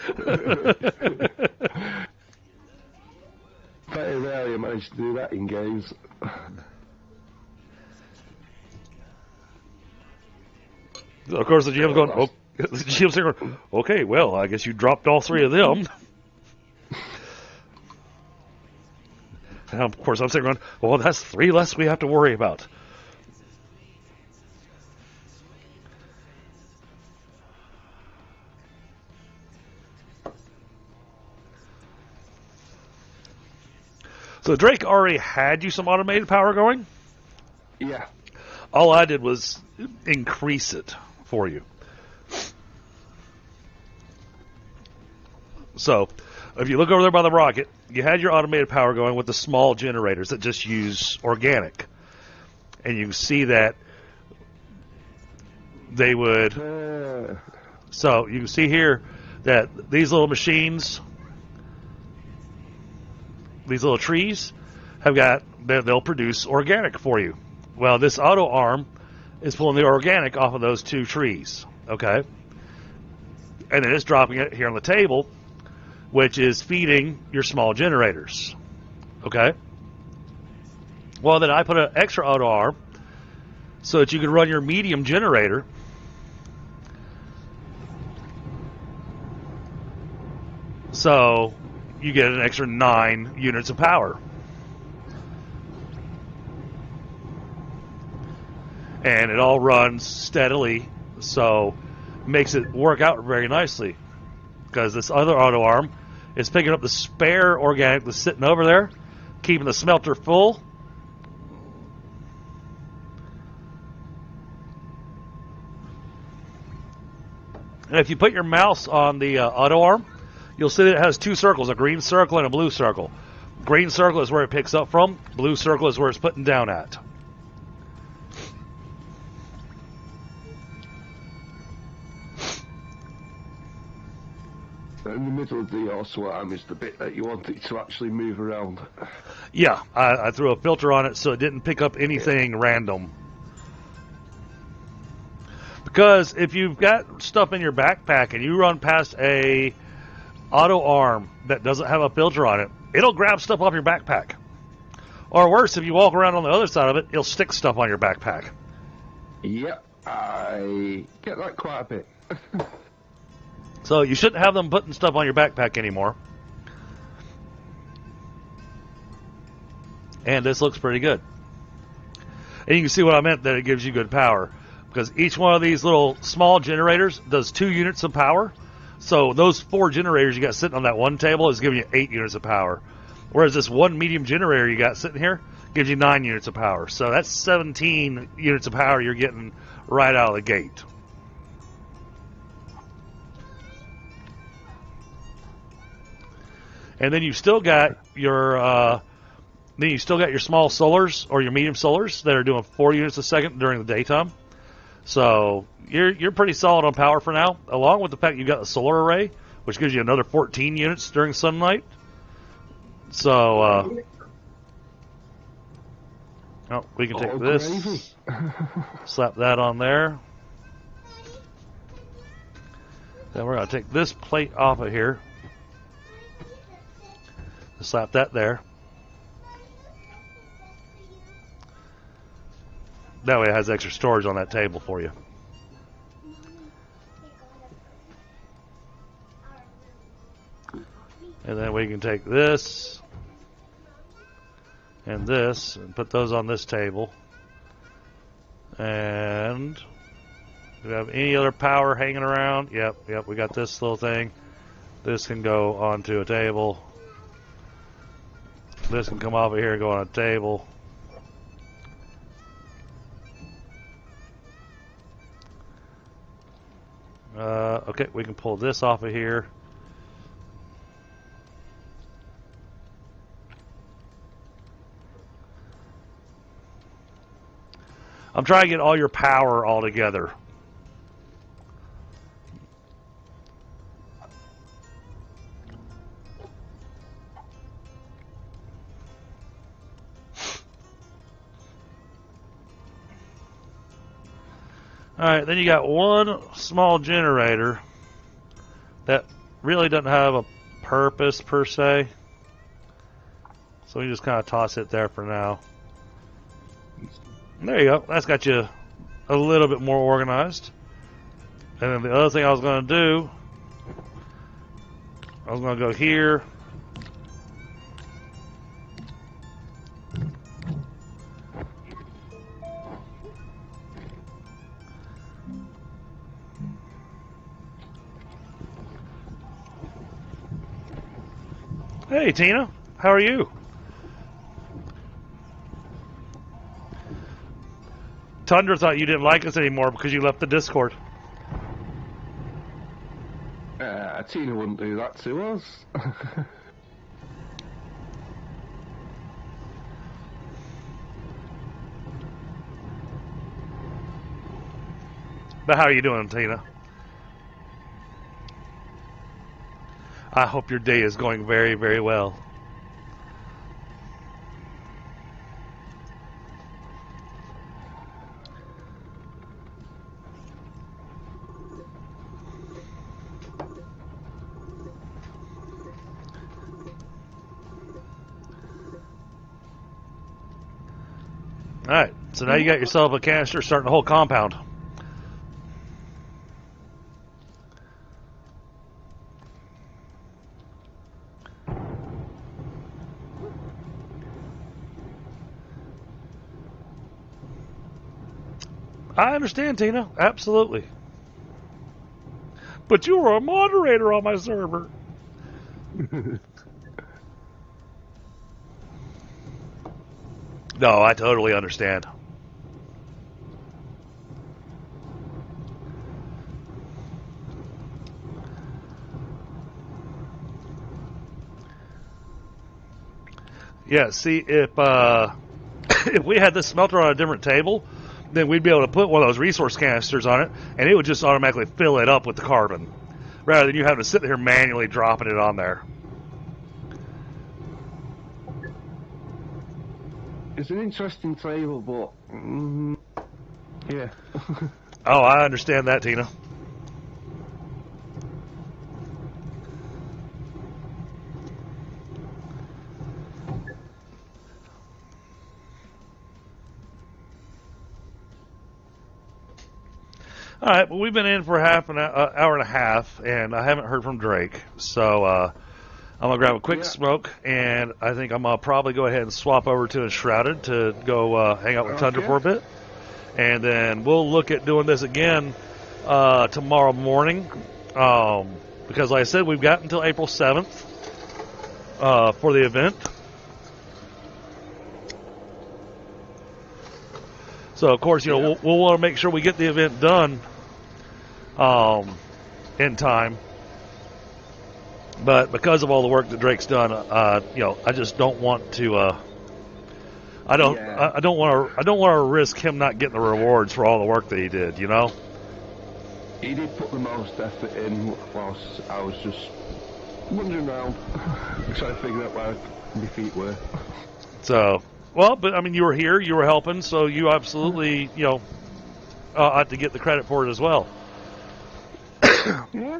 Very rarely I manage to do that in games. Of course, the GM's going, oh, the GM's going, okay, well, I guess you dropped all three of them. And of course, I'm sitting going, well, that's three less we have to worry about. So Drake already had you some automated power going. Yeah. All I did was increase it for you. So, if you look over there by the rocket, you had your automated power going with the small generators that just use organic. And you can see that they would... So, you can see here that these little machines, these little trees, they'll produce organic for you. Well, this auto arm is pulling the organic off of those two trees, okay? And then it's dropping it here on the table, which is feeding your small generators, okay? Well, then I put an extra auto arm so that you could run your medium generator. So you get an extra 9 units of power. And it all runs steadily, so makes it work out very nicely. Because this other auto arm is picking up the spare organic that's sitting over there, keeping the smelter full. And if you put your mouse on the auto arm, you'll see that it has two circles, a green circle and a blue circle. Green circle is where it picks up from. Blue circle is where it's putting down at. In the middle of the arm is the bit that you want it to actually move around. Yeah, I threw a filter on it so it didn't pick up anything random. Because if you've got stuff in your backpack and you run past a auto arm that doesn't have a filter on it, it'll grab stuff off your backpack. Or worse, if you walk around on the other side of it, it'll stick stuff on your backpack. Yep, I get that quite a bit. So you shouldn't have them putting stuff on your backpack anymore. And this looks pretty good. And you can see what I meant, that it gives you good power. Because each one of these little small generators does 2 units of power. So those 4 generators you got sitting on that one table is giving you 8 units of power. Whereas this one medium generator you got sitting here gives you 9 units of power. So that's 17 units of power you're getting right out of the gate. And then you've still got your small solars or your medium solars that are doing 4 units a second during the daytime. So you're pretty solid on power for now, along with the fact you've got the solar array, which gives you another 14 units during sunlight. So we can take this, slap that on there. Then we're going to take this plate off of here. Slap that there. That way it has extra storage on that table for you. And then we can take this and this and put those on this table. And do we have any other power hanging around? Yep, we got this little thing. This can go onto a table. This can come off of here and go on a table. Okay, we can pull this off of here. I'm trying to get all your power all together. Alright, then you got one small generator that really doesn't have a purpose per se. So we just kind of toss it there for now. And there you go. That's got you a little bit more organized. And then the other thing I was going to do, I was going to go here. Hey, Tina. How are you? Tundra thought you didn't like us anymore because you left the Discord. Tina wouldn't do that to us. But how are you doing, Tina? I hope your day is going very, very well. Alright, so now you got yourself a canister starting the whole compound. I understand, Tina. Absolutely. But you were a moderator on my server. No, I totally understand. Yeah, see, if if we had this smelter on a different table, then we'd be able to put one of those resource canisters on it, and it would just automatically fill it up with the carbon, rather than you having to sit there manually dropping it on there. It's an interesting table, but yeah. Oh, I understand that, Tina. All right, well, we've been in for half an hour and a half, and I haven't heard from Drake. So I'm going to grab a quick smoke, and I think I'm going to probably go ahead and swap over to Enshrouded to go hang out with Tundra for a bit. And then we'll look at doing this again tomorrow morning. Because, like I said, we've got until April 7th for the event. So, of course, Yeah. we'll want to make sure we get the event done in time. But because of all the work that Drake's done, I just don't want to. I don't want to risk him not getting the rewards for all the work that he did. You know. He did put the most effort in whilst I was just wandering around, trying to figure out where my feet were. So, well, but I mean, you were here, you were helping, so you absolutely, ought to get the credit for it as well. Yeah.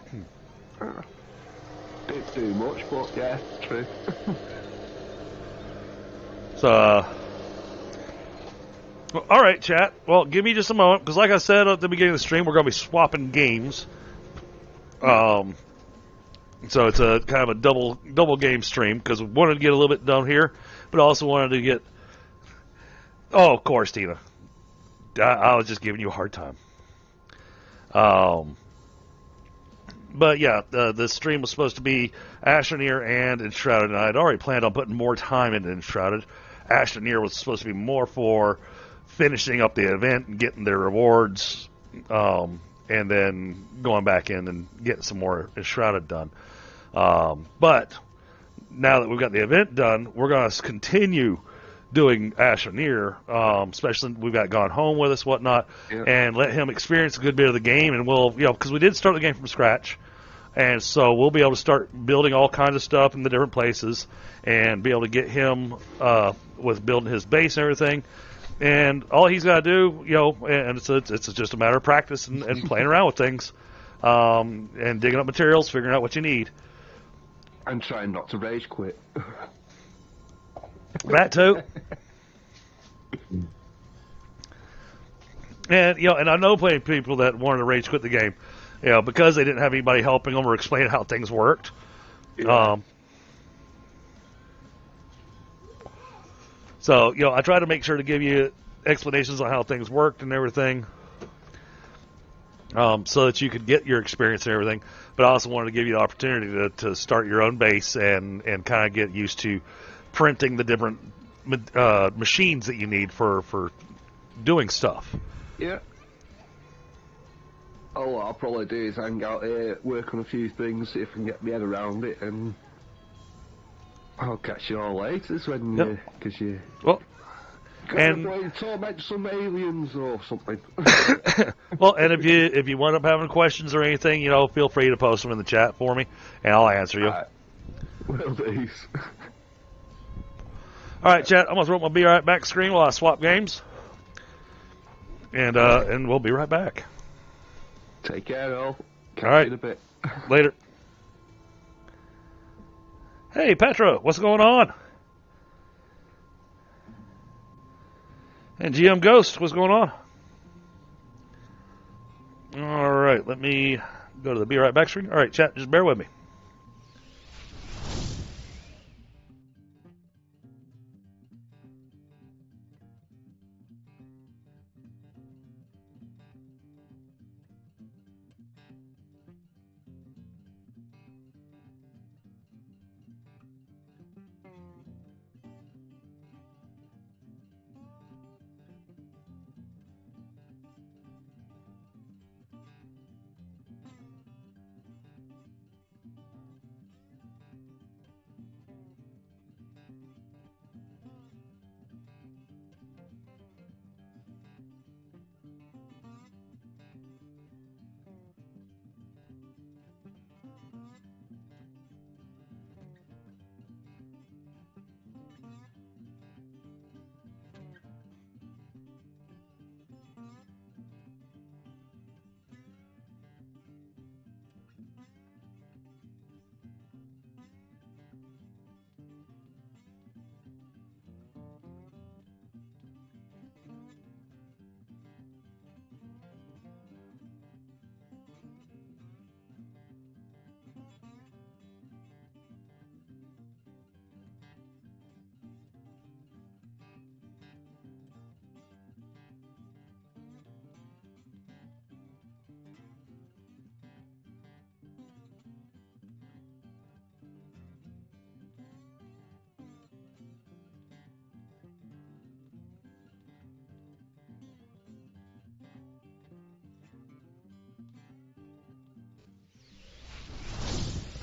Didn't do much, but yeah, true. So, well, all right, chat. Well, give me just a moment, because like I said at the beginning of the stream, we're going to be swapping games. So it's a kind of a double game stream, because we wanted to get a little bit done here, but also wanted to get. Oh, of course, Tina. I was just giving you a hard time. But yeah, the stream was supposed to be Astroneer and Enshrouded, and I had already planned on putting more time into Enshrouded. Astroneer was supposed to be more for finishing up the event and getting their rewards, and then going back in and getting some more Enshrouded done. But now that we've got the event done, we're going to continue doing Astroneer, especially we've got Gone Home with us, whatnot, and let him experience a good bit of the game, and we'll, because we did start the game from scratch, and so we'll be able to start building all kinds of stuff in the different places, and be able to get him with building his base and everything, and all he's got to do, and it's just a matter of practice and playing around with things, and digging up materials, figuring out what you need. I'm trying not to rage quit. That too. And and I know plenty of people that wanted to rage quit the game, because they didn't have anybody helping them or explaining how things worked. Yeah. So I try to make sure to give you explanations on how things worked and everything, so that you could get your experience and everything. But I also wanted to give you the opportunity to start your own base and kind of get used to printing the different machines that you need for doing stuff. Yeah. Oh, what I'll probably do is hang out here, work on a few things, see if I can get my head around it, and I'll catch you all later when because you well, and torment some aliens or something. well, and if you wind up having questions or anything, feel free to post them in the chat for me, and I'll answer you. Well, these. All right, chat. I'm gonna throw up my be right back screen while I swap games, and we'll be right back. Take care, all. Catch All right. you in a bit. Later. Hey, Petra, what's going on? And GM Ghost, what's going on? All right, let me go to the be right back screen. All right, chat, just bear with me.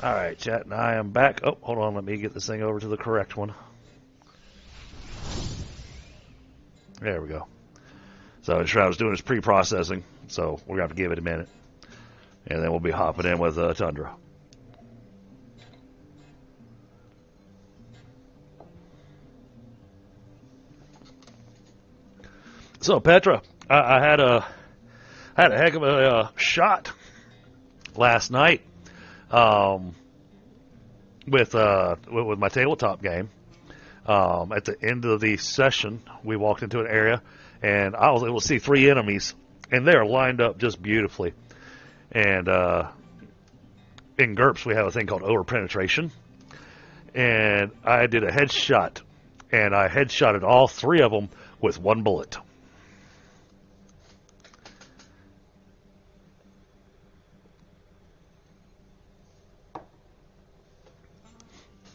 Alright, chat, and I am back. Oh, hold on, let me get this thing over to the correct one. There we go. So Shroud's doing his pre-processing, so we're going to have to give it a minute. And then we'll be hopping in with Tundra. So Petra, I had a heck of a shot last night with my tabletop game. At the end of the session, we walked into an area, and I was able to see 3 enemies, and they are lined up just beautifully. And in GURPS, we have a thing called over-penetration, and I did a headshot, and I headshotted all 3 of them with 1 bullet.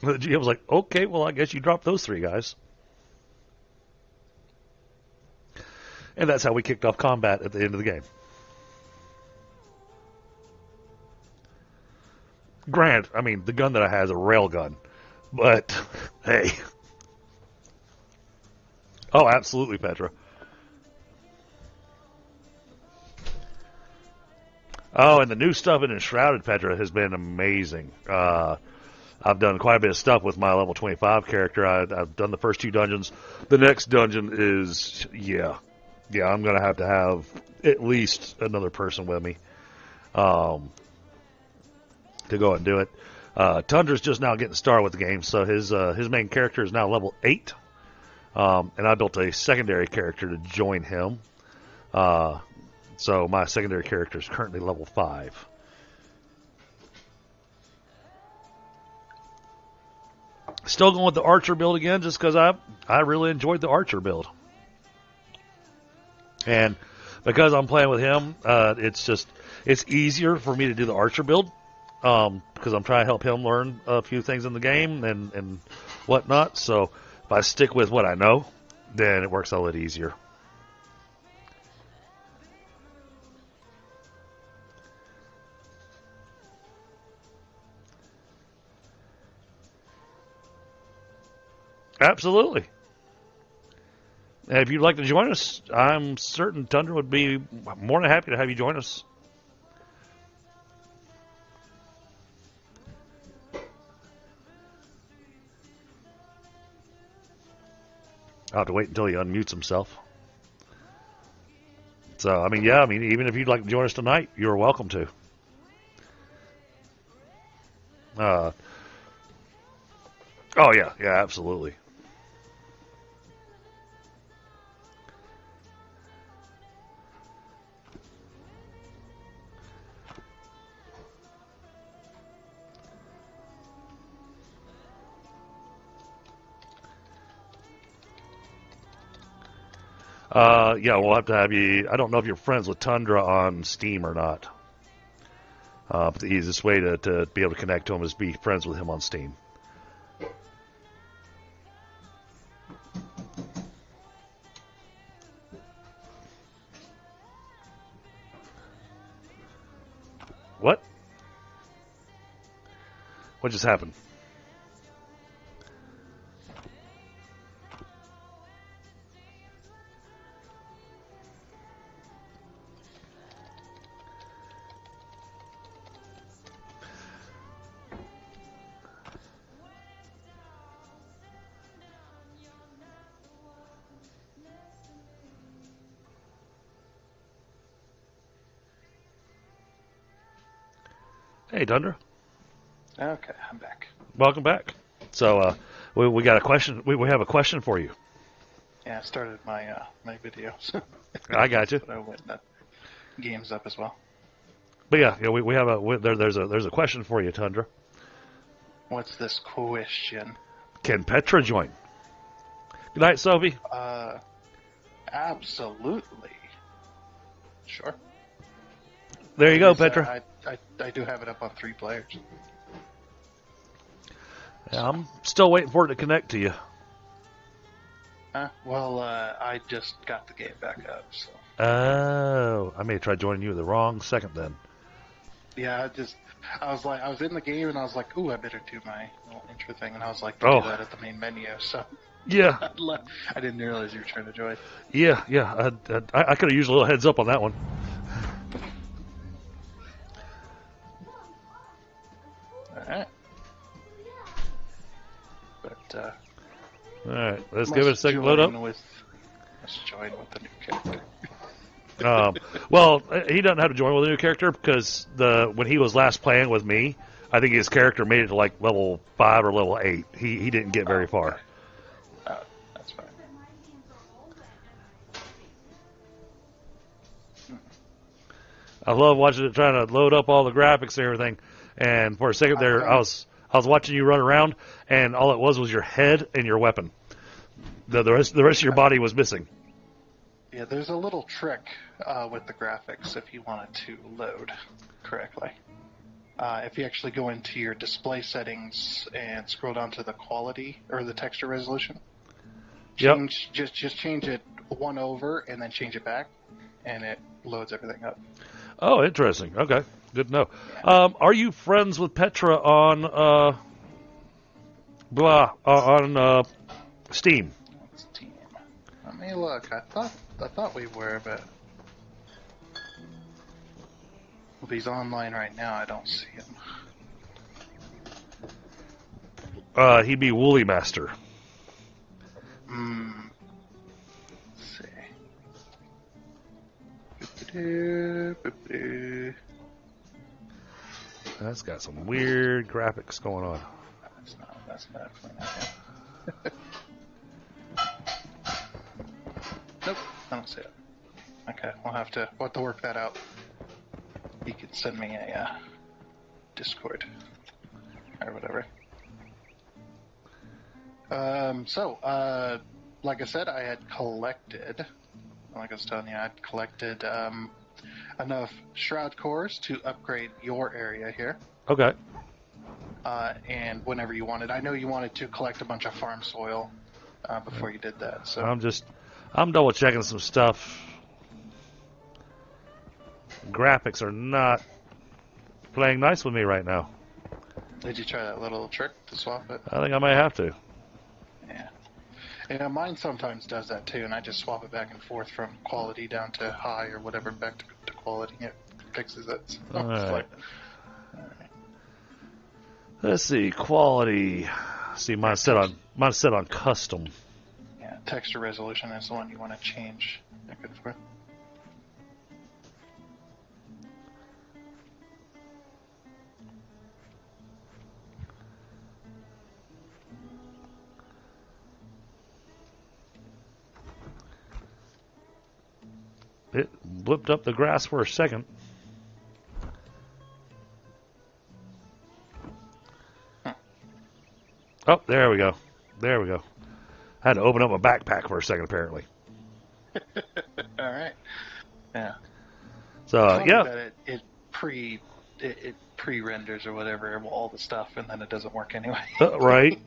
The GM was like, okay, well, I guess you dropped those 3 guys. And that's how we kicked off combat at the end of the game. Grant, I mean, the gun that I have is a rail gun. But, hey. Oh, absolutely, Petra. Oh, and the new stuff in Enshrouded, Petra, has been amazing. I've done quite a bit of stuff with my level 25 character. I've done the first 2 dungeons. The next dungeon is, yeah, I'm going to have at least another person with me to go and do it. Tundra's just now getting started with the game, so his main character is now level 8, and I built a secondary character to join him. So my secondary character is currently level 5. Still going with the Archer build again, just because I really enjoyed the Archer build. And because I'm playing with him, it's easier for me to do the Archer build, because I'm trying to help him learn a few things in the game and whatnot. So if I stick with what I know, then it works a lot easier. Absolutely. And if you'd like to join us, I'm certain Tundra would be more than happy to have you join us. I'll have to wait until he unmutes himself. So, even if you'd like to join us tonight, you're welcome to. Oh, yeah, absolutely. We'll have to have you. I don't know if you're friends with Tundra on Steam or not. But the easiest way to be able to connect to him is be friends with him on Steam. What? What just happened? Hey, Tundra. Okay, I'm back. Welcome back. So, we got a question. We have a question for you. Yeah, I started my my videos. I got you. But I went the games up as well. But we have there's a question for you, Tundra. What's this question? Can Petra join? Good night, Sophie. Absolutely. Sure. There you go, Petra. I do have it up on 3 players. Yeah, I'm still waiting for it to connect to you. I just got the game back up, so. Oh, I may have tried joining you at the wrong second then. Yeah, I was in the game and I was like, ooh, I better do my little intro thing, and I was like, Oh. do that at the main menu. So Yeah, I left. I didn't realize you were trying to join. yeah. I could have used a little heads up on that one. All right. But All right, let's give it a second. Load up. Let's join with the new character. Well, he doesn't have to join with a new character because when he was last playing with me, I think his character made it to like level 5 or level 8. He didn't get very far. Okay. Oh, that's fine. I love watching it trying to load up all the graphics and everything. And for a second there, I was watching you run around, and all it was your head and your weapon. The rest of your body was missing. Yeah, there's a little trick with the graphics if you want it to load correctly. If you actually go into your display settings and scroll down to the quality or the texture resolution, just change it one over and then change it back, and it loads everything up. Oh, interesting. Okay, good to know. Yeah. Are you friends with Petra on on Steam? Steam. Let me look. I thought we were, but if he's online right now, I don't see him. He'd be Woolly Master. Let's see. That's got some weird graphics going on. That's definitely not him. Nope, I don't see it. Okay, we'll have to work that out. You can send me a Discord or whatever. Like I said, I had collected, like I was telling you, I'd collected enough shroud cores to upgrade your area here. Okay. And whenever you wanted, I know you wanted to collect a bunch of farm soil before you did that. So I'm double checking some stuff. Graphics are not playing nice with me right now. Did you try that little trick to swap it? I think I might have to. Yeah. Yeah, mine sometimes does that too, and I just swap it back and forth from quality down to high or whatever back to quality. It fixes it. So all right. Let's see, quality. See, mine's set on custom. Yeah, texture resolution is the one you want to change back and forth. It blipped up the grass for a second. Oh, there we go. There we go. I had to open up my backpack for a second, apparently. All right. Yeah. So, yeah. That it pre-renders or whatever all the stuff, and then it doesn't work anyway. Right.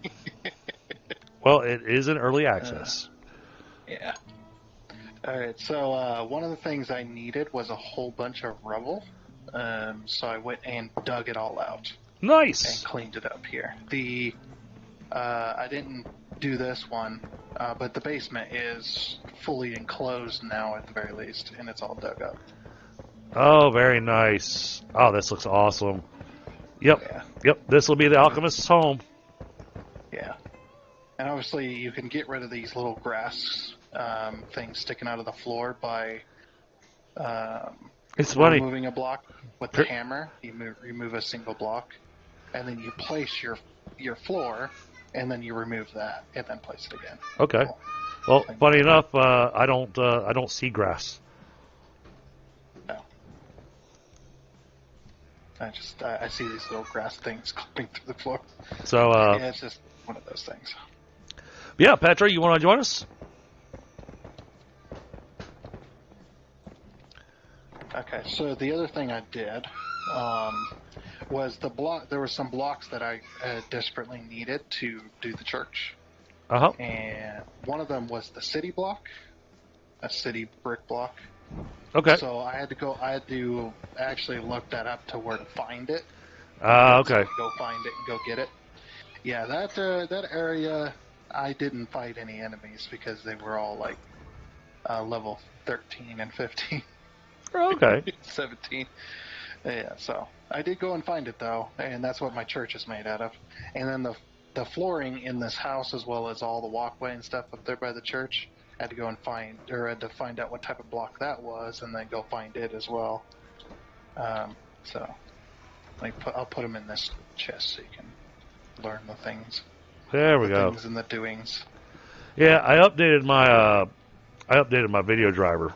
Well, it is in early access. Yeah. All right. So one of the things I needed was a whole bunch of rubble. So I went and dug it all out. Nice. And cleaned it up here. I didn't do this one, but the basement is fully enclosed now at the very least, and it's all dug up. Oh, very nice. Oh, this looks awesome. Yep. Yeah. Yep. This will be the alchemist's home. Yeah. And obviously, you can get rid of these little grass things sticking out of the floor by it's funny. removing a block with the hammer. You remove a single block, and then you place your floor, and then you remove that, and then place it again. Okay. Well, funny enough, I don't see grass. No. I see these little grass things clipping through the floor. So yeah, it's just one of those things. Yeah, Petra, you want to join us? Okay, so the other thing I did was there were some blocks that I desperately needed to do the church. Uh-huh. And one of them was the city block, a city brick block. Okay. So I had to actually look that up to where to find it. Okay. So go find it and go get it. Yeah, that area, I didn't fight any enemies because they were all like level 13 and 15, Okay. 17. Yeah, so I did go and find it though, and that's what my church is made out of. And then the flooring in this house, as well as all the walkway and stuff up there by the church, I had to go and had to find out what type of block that was, and then go find it as well. So I'll put them in this chest so you can learn the things. There we go. Things and the doings. Yeah, I updated my video driver.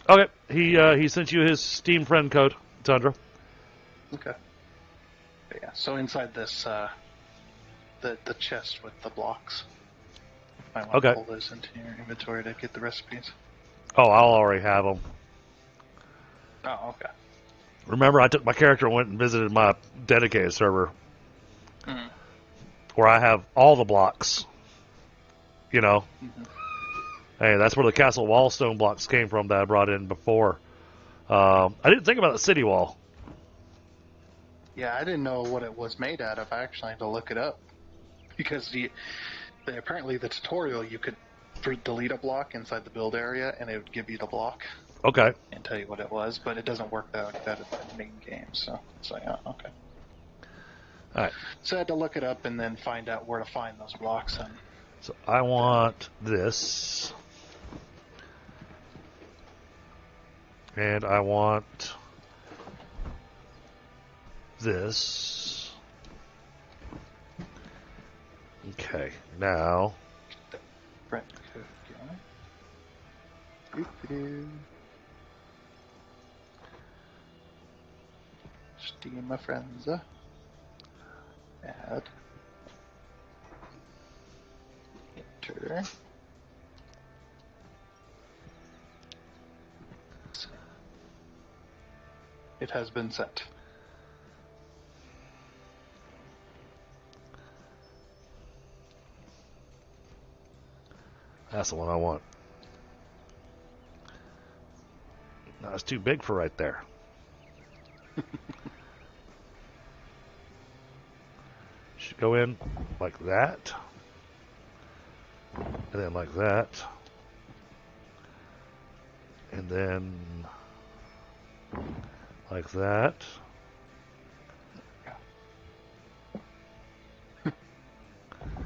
Okay, he sent you his Steam friend code, Tundra. Okay. But yeah, so inside this, the chest with the blocks. I want Okay. to pull those into your inventory to get the recipes. Oh, I'll already have them. Oh, okay. Remember, I took my character and went and visited my dedicated server, Mm-hmm. where I have all the blocks. You know, Mm-hmm. hey, that's where the castle wall stone blocks came from that I brought in before. I didn't think about the city wall. Yeah, I didn't know what it was made out of. I actually had to look it up because apparently the tutorial you could delete a block inside the build area and it would give you the block Okay. and tell you what it was, but it doesn't work like that in the main game. So it's like, oh, okay. All right. So I had to look it up and then find out where to find those blocks. And So I want this. And I want this. Okay, now. friend code guy. Doo-doo-doo. Steam my friends. Add. Enter. It has been sent. That's the one I want. No, it's too big for right there. Should go in like that. And then like that. And then like that.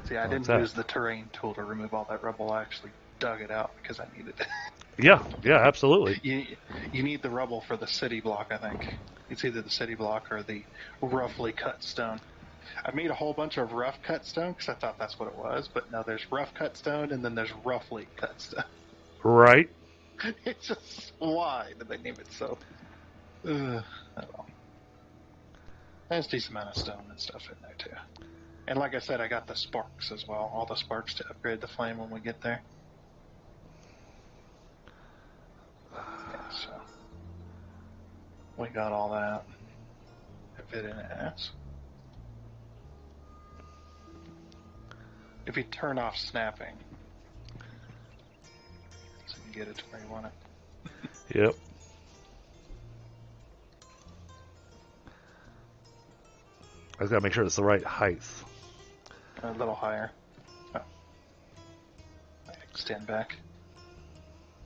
See, I Like didn't that. use the terrain tool to remove all that rubble. I actually dug it out because I needed it. Yeah, absolutely. You need the rubble for the city block, I think. It's either the city block or the roughly cut stone. I made a whole bunch of rough cut stone because I thought that's what it was, but no, there's rough cut stone and then there's roughly cut stone. Right? It's just, why did they name it so? Oh well. There's a decent amount of stone and stuff in there too. And like I said, I got the sparks as well. All the sparks to upgrade the flame when we get there. Yeah, so we got all that. Fit in ass. If you turn off snapping, so you can get it to where you want it. Yep. I just gotta make sure it's the right height. A little higher. Oh. Stand back.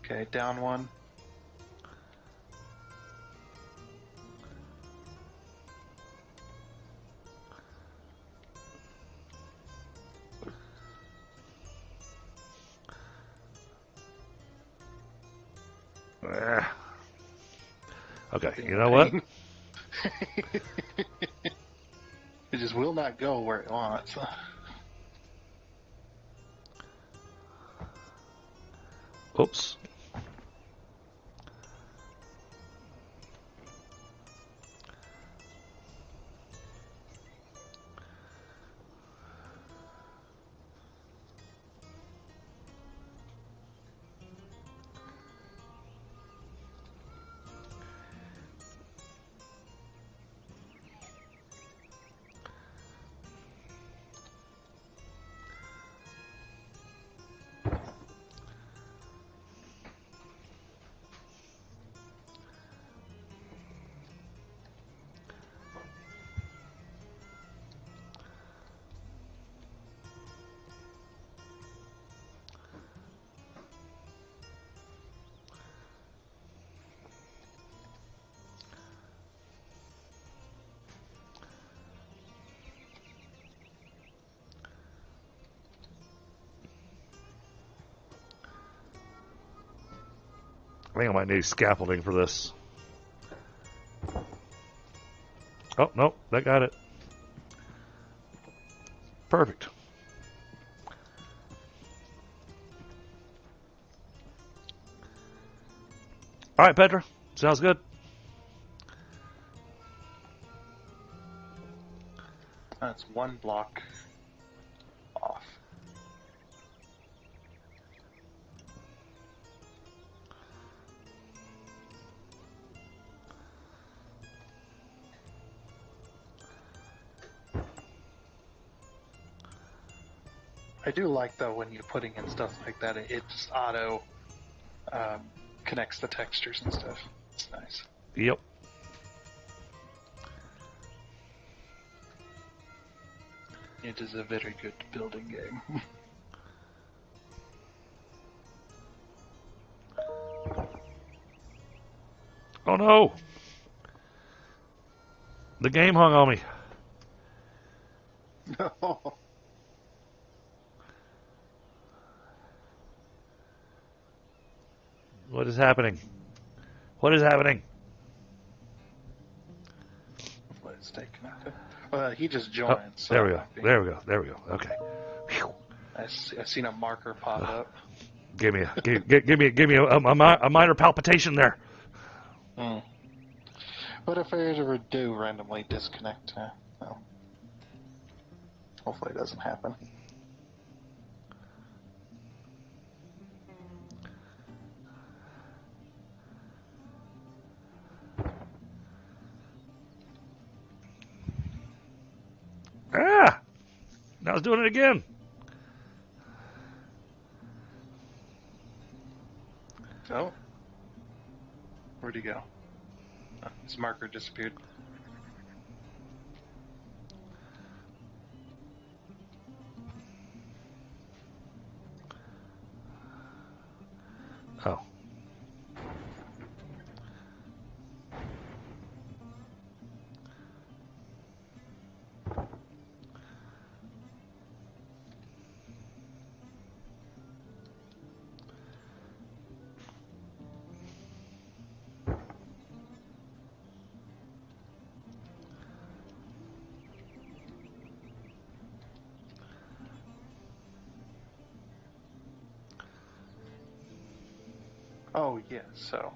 Okay, down one. Okay, you know what? It just will not go where it wants. Oops. I think I might need scaffolding for this. Oh, no, that got it. Perfect. All right, Petra. Sounds good. That's one block off. I do like, though, when you're putting in stuff like that, it just auto connects the textures and stuff. It's nice. Yep. It is a very good building game. Oh no! The game hung on me. No. What is happening? What is happening? Let's stay connected. Well, he just Oh, joined. So there we go. There we go. There we go. Okay. Whew. I've seen a marker pop up. Give me a minor palpitation there. Mm. But if I ever do randomly disconnect, well, hopefully it doesn't happen. Ah! Now it's doing it again. Oh. Where'd he go? Oh, his marker disappeared. Oh. Oh yeah, so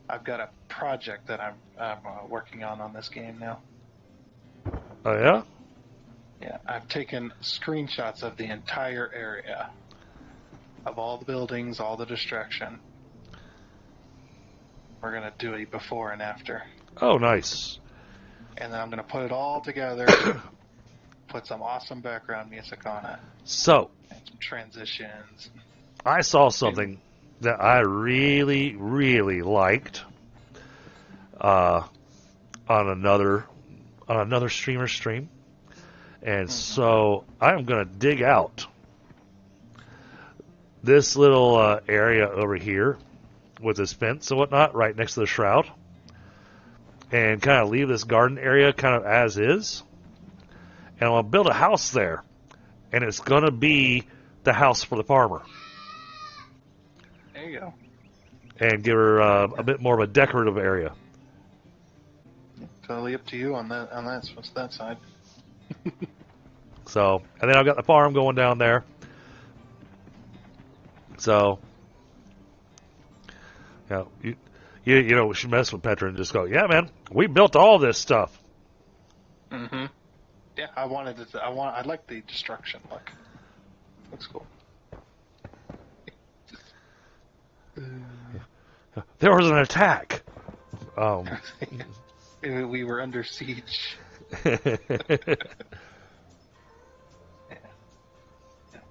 I've got a project that I'm working on this game now. Oh yeah? Yeah, I've taken screenshots of the entire area, of all the buildings, all the destruction. We're gonna do a before and after, Oh, nice. and then I'm gonna put it all together, put some awesome background music on it, So, and some transitions. I saw something that I really, really liked on another streamer's stream, and so I'm gonna dig out this little area over here with this fence and whatnot right next to the shroud, and kind of leave this garden area kind of as is, and I'm gonna build a house there, and it's gonna be the house for the farmer. There you go. And give her a bit more of a decorative area. Totally up to you on that side. So, and then I've got the farm going down there. So, you know, we should mess with Petra and just go, yeah, man, we built all this stuff. Mm-hmm. Yeah, I like the destruction look. Looks cool. There was an attack. We were under siege.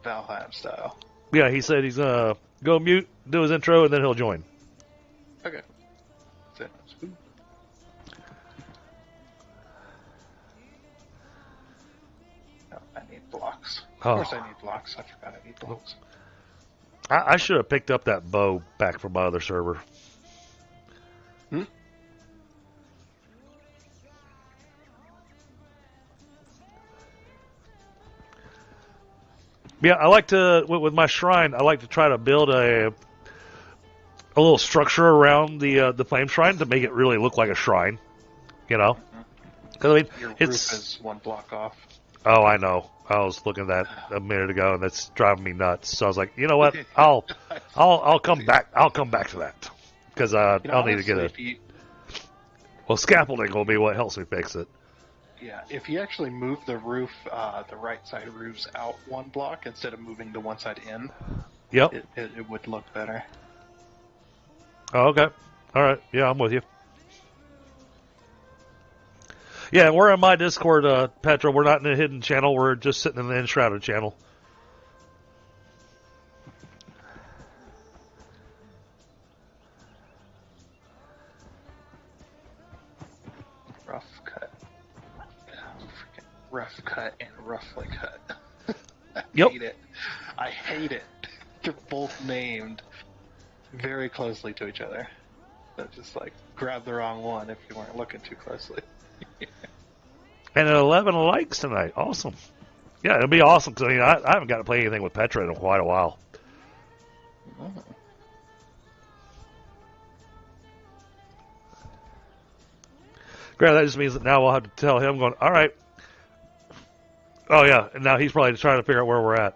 Valheim style. Yeah, he said he's gonna go mute, do his intro, and then he'll join. Okay. That's it. Oh, I need blocks. Oh. Of course I need blocks. I forgot I need blocks. I should have picked up that bow back from my other server. Hmm? Yeah, I like to, with my shrine, I like to try to build a a little structure around the flame shrine to make it really look like a shrine. You know, because I mean, Your it's roof is 1 block off. oh, I know. I was looking at that a minute ago, and that's driving me nuts. So I was like, you know what? I'll come back. I'll come back to that because I'll need to get it. Well, scaffolding will be what helps me fix it. Yeah, if you actually move the roof, the right side roofs out 1 block instead of moving the one side in, Yep. it would look better. Oh, okay. All right. Yeah, I'm with you. Yeah, we're in my Discord, Petra. We're not in the hidden channel. We're just sitting in the Enshrouded channel. Rough cut. Freaking rough cut and roughly cut. I hate it. I hate it. They're both named very closely to each other. So just like grab the wrong one if you weren't looking too closely. And 11 likes tonight. Awesome. Yeah, it'll be awesome because I haven't got to play anything with Petra in quite a while. Oh. Great, that just means that now we'll have to tell him going, all right. Oh, yeah, and now he's probably trying to figure out where we're at.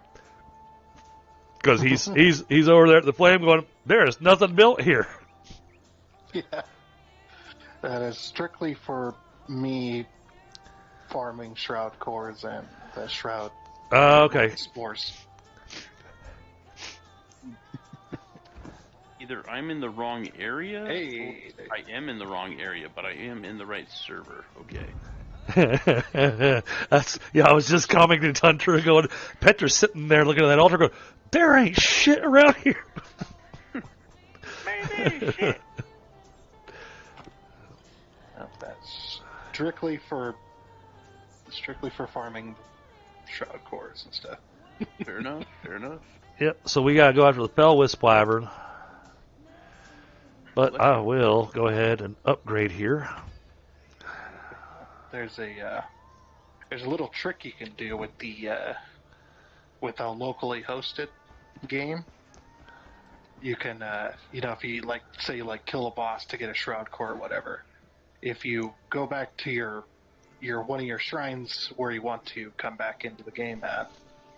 Because he's over there at the flame going, there is nothing built here. Yeah. That is strictly for me farming shroud cores and the shroud Okay. spores. Either I'm in the wrong area, Hey. or I am in the wrong area, but I am in the right server. Okay. I was just commenting to Hunter going, Petra's sitting there looking at that altar going, there ain't shit around here. Maybe shit. No, that's strictly for farming shroud cores and stuff. Fair enough. Fair enough. Yep, so we gotta go after the Fellwisp Wyvern. But I will go ahead and upgrade here. There's a little trick you can do with with a locally hosted game. You can if you say you kill a boss to get a shroud core or whatever, if you go back to your one of your shrines where you want to come back into the game at,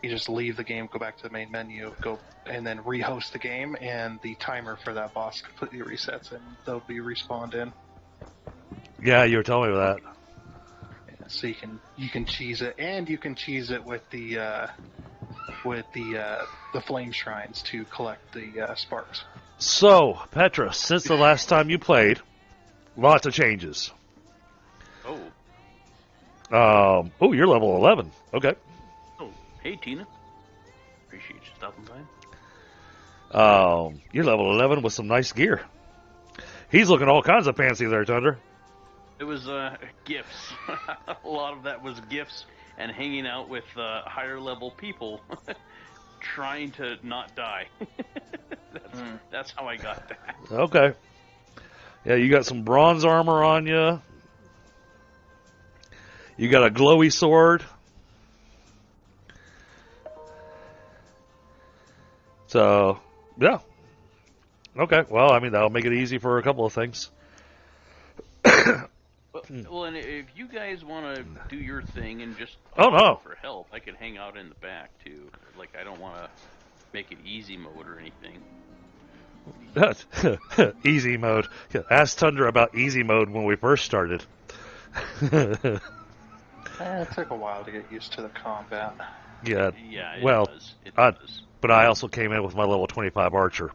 you just leave the game, go back to the main menu, go and then rehost the game, and the timer for that boss completely resets and they'll be respawned in. Yeah, you were telling me that. Yeah, so you can cheese it, and you can cheese it with the flame shrines to collect the sparks. So, Petra, since the last time you played, lots of changes. Oh. You're level 11. Okay. Oh, hey, Tina. Appreciate you stopping by. You're level 11 with some nice gear. He's looking all kinds of fancy there, Thunder. It was gifts. A lot of that was gifts and hanging out with higher level people, trying to not die. That's how I got that. Okay. Yeah, you got some bronze armor on you. You got a glowy sword. So, yeah. Okay, well, I mean, that'll make it easy for a couple of things. Well, and if you guys want to do your thing and just for help, I could hang out in the back, too. Like, I don't want to make it easy mode or anything. Easy mode. Ask Tundra about easy mode when we first started. It took a while to get used to the combat. Yeah, it well, does. It does. But I also came in with my level 25 archer.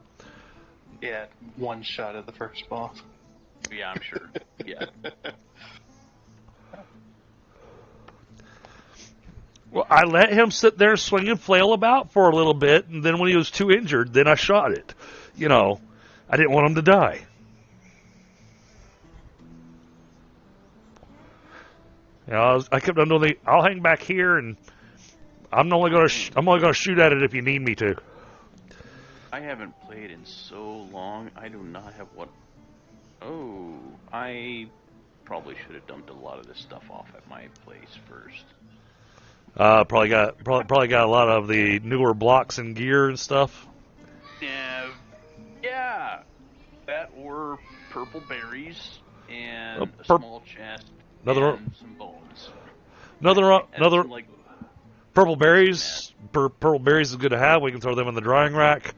Yeah, one shot at the first boss. Yeah, I'm sure. Yeah. Well, I let him sit there swing and flail about for a little bit, and then when he was too injured, then I shot it. You know, I didn't want him to die. You know, I kept on doing I'll hang back here, and I'm only going to shoot at it if you need me to. I haven't played in so long. I do not have what. Oh, I probably should have dumped a lot of this stuff off at my place first. Probably got a lot of the newer blocks and gear and stuff. Yeah. that or purple berries and a pur- small chest Another- and some bones. Another And some, like, purple berries. Purple berries is good to have. We can throw them in the drying rack.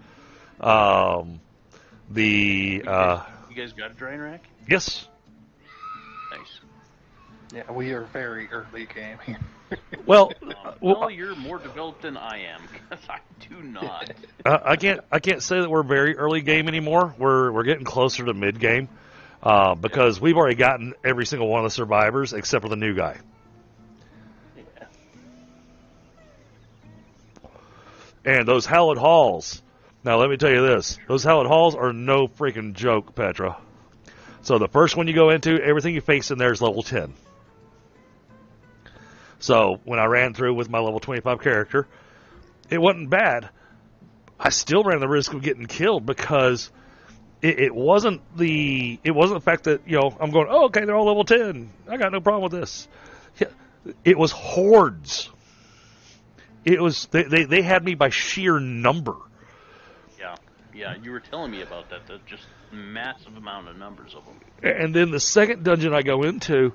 you guys got a drying rack? Yes. Nice. Yeah, we are very early game here. Well, Well, you're more developed than I am, because I do not. I can't say that we're very early game anymore. We're getting closer to mid game because we've already gotten every single one of the survivors except for the new guy. Yeah. And those hallowed halls. Now let me tell you this: those hallowed halls are no freaking joke, Petra. So the first one you go into, everything you face in there is level 10. So when I ran through with my level 25 character, it wasn't bad. I still ran the risk of getting killed because it wasn't the fact that I'm going, oh, okay, they're all level 10. I got no problem with this. It was hordes. It was they had me by sheer number. Yeah, you were telling me about that. The just massive amount of numbers of them. And then the second dungeon I go into,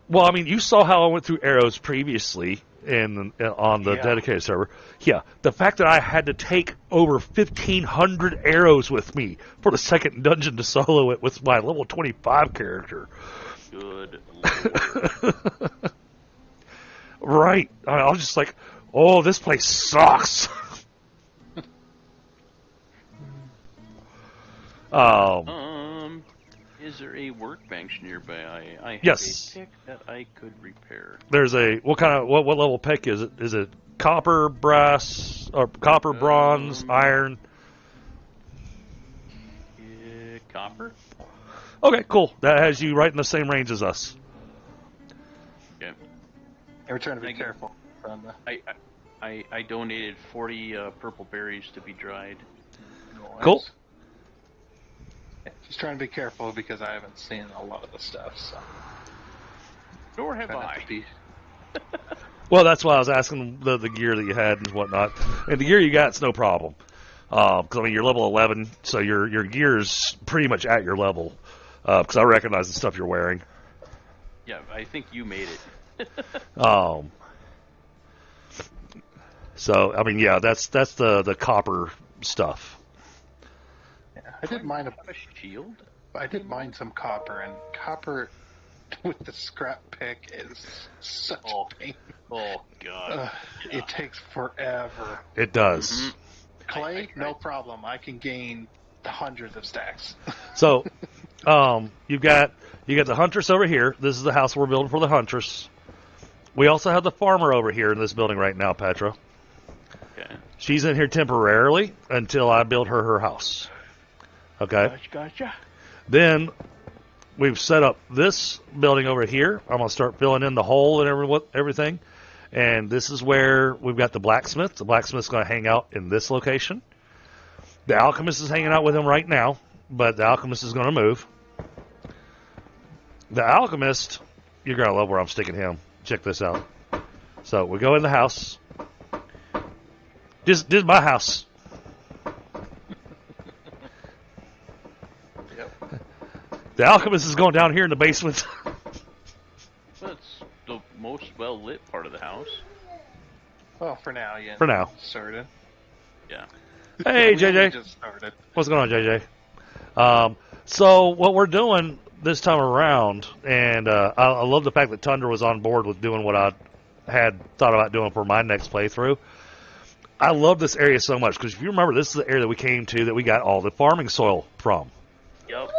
well, I mean, you saw how I went through arrows previously on the dedicated server. Yeah, the fact that I had to take over 1,500 arrows with me for the second dungeon to solo it with my level 25 character. Good Lord. Right. I was just like, oh, this place sucks. Is there a workbench nearby? I have Yes. a pick that I could repair. There's what level pick is it? Is it copper, brass, or copper, bronze, iron? Copper? Okay, cool. That has you right in the same range as us. Yeah. We're trying to be careful. I donated 40 purple berries to be dried. Cool. Just trying to be careful because I haven't seen a lot of the stuff. So. Nor have I. Well, that's why I was asking the gear that you had and whatnot. And the gear you got, it's no problem. Because, I mean, you're level 11, so your gear is pretty much at your level. Because I recognize the stuff you're wearing. Yeah, I think you made it. So, I mean, yeah, that's the copper stuff. Yeah, I didn't mind a shield. I did mind some copper, and copper with the scrap pick is such a pain. Oh God! It takes forever. It does. Mm-hmm. Clay, no problem. I can gain hundreds of stacks. So, you've got the huntress over here. This is the house we're building for the huntress. We also have the farmer over here in this building right now, Petra. Okay. She's in here temporarily until I build her house. Okay. Gotcha. Then we've set up this building over here. I'm gonna start filling in the hole and everything. And this is where we've got the blacksmith. The blacksmith's gonna hang out in this location. The alchemist is hanging out with him right now, but the alchemist is gonna move. The alchemist, you're gonna love where I'm sticking him. Check this out. So we go in the house. This is my house. The alchemist is going down here in the basement. That's the most well lit part of the house. Well, for now, yeah. For now. Started. Yeah. Hey, We JJ. just started. What's going on, JJ? So what we're doing this time around, and I love the fact that Tundra was on board with doing what I had thought about doing for my next playthrough. I love this area so much because if you remember, this is the area that we came to that we got all the farming soil from. Yep.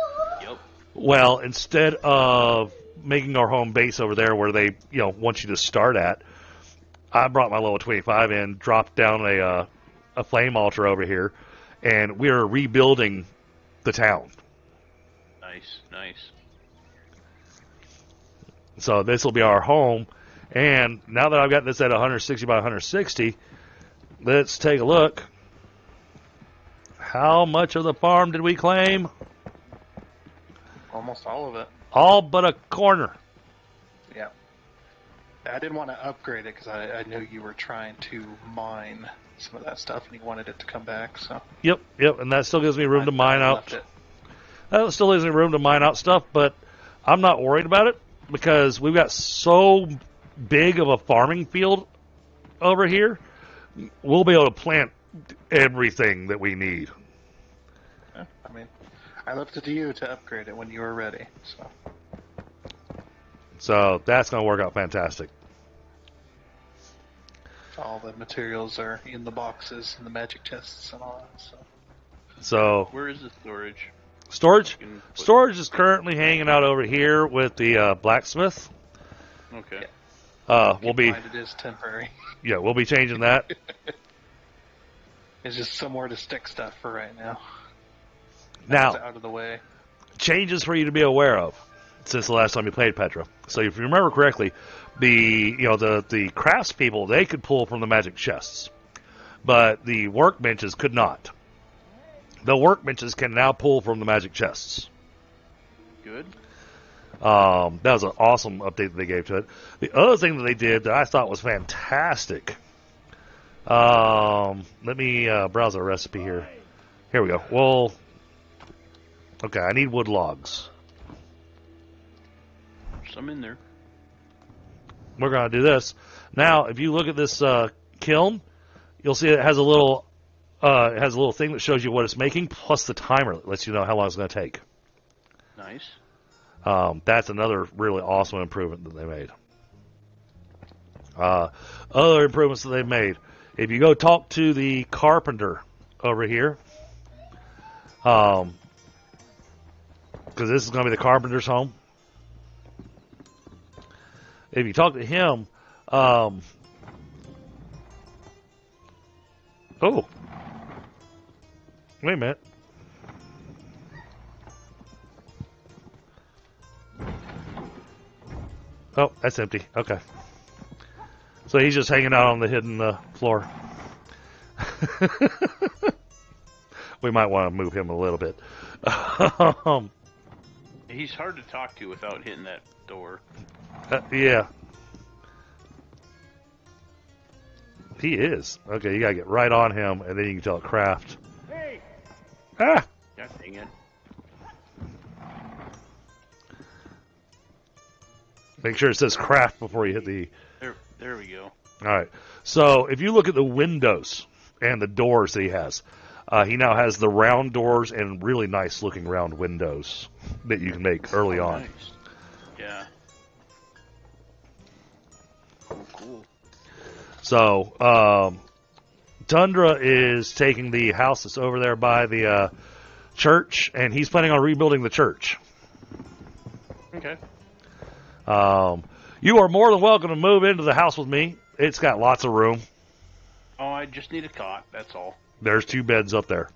Well, instead of making our home base over there where they, want you to start at, I brought my level 25 in, dropped down a flame altar over here, and we are rebuilding the town. Nice. So this will be our home, and now that I've got this at 160 by 160, let's take a look. How much of the farm did we claim? Almost all of it. All but a corner. Yeah. I didn't want to upgrade it because I knew you were trying to mine some of that stuff, and he wanted it to come back. So Yep, and that still gives me room to mine I out. left it. That still gives me room to mine out stuff, but I'm not worried about it because we've got so big of a farming field over here. We'll be able to plant everything that we need. Yeah, I mean, I left it to you to upgrade it when you were ready. So that's going to work out fantastic. All the materials are in the boxes and the magic chests and all that. So Where is the storage? Storage is currently hanging out over here with the blacksmith. Okay. Keep in mind it is temporary. Yeah, we'll be changing that. It's just somewhere to stick stuff for right now. Now, That's out of the way. changes for you to be aware of since the last time you played Petra. So if you remember correctly, the crafts people, they could pull from the magic chests, but the workbenches could not. The workbenches can now pull from the magic chests. Good. That was an awesome update that they gave to it. The other thing that they did that I thought was fantastic. Let me browse our recipe here. Here we go. Well, okay, I need wood logs. Some in there. We're going to do this. Now, if you look at this kiln, you'll see it has a little thing that shows you what it's making, plus the timer that lets you know how long it's going to take. Nice. That's another really awesome improvement that they made. Other improvements that they've made. If you go talk to the carpenter over here, because this is going to be the carpenter's home. If you talk to him, oh, wait a minute. Oh, that's empty. Okay. So he's just hanging out on the hidden floor. We might want to move him a little bit. He's hard to talk to without hitting that door. Yeah. He is. Okay, you gotta get right on him, and then you can tell it craft. Hey! Ah! God dang it. Make sure it says craft before you hit the... There we go. Alright. So, if you look at the windows and the doors that he has, he now has the round doors and really nice looking round windows that you can make early on. Nice. Yeah. Cool. So, Tundra is taking the house that's over there by the church, and he's planning on rebuilding the church. Okay. You are more than welcome to move into the house with me. It's got lots of room. Oh, I just need a cot, that's all. There's 2 beds up there.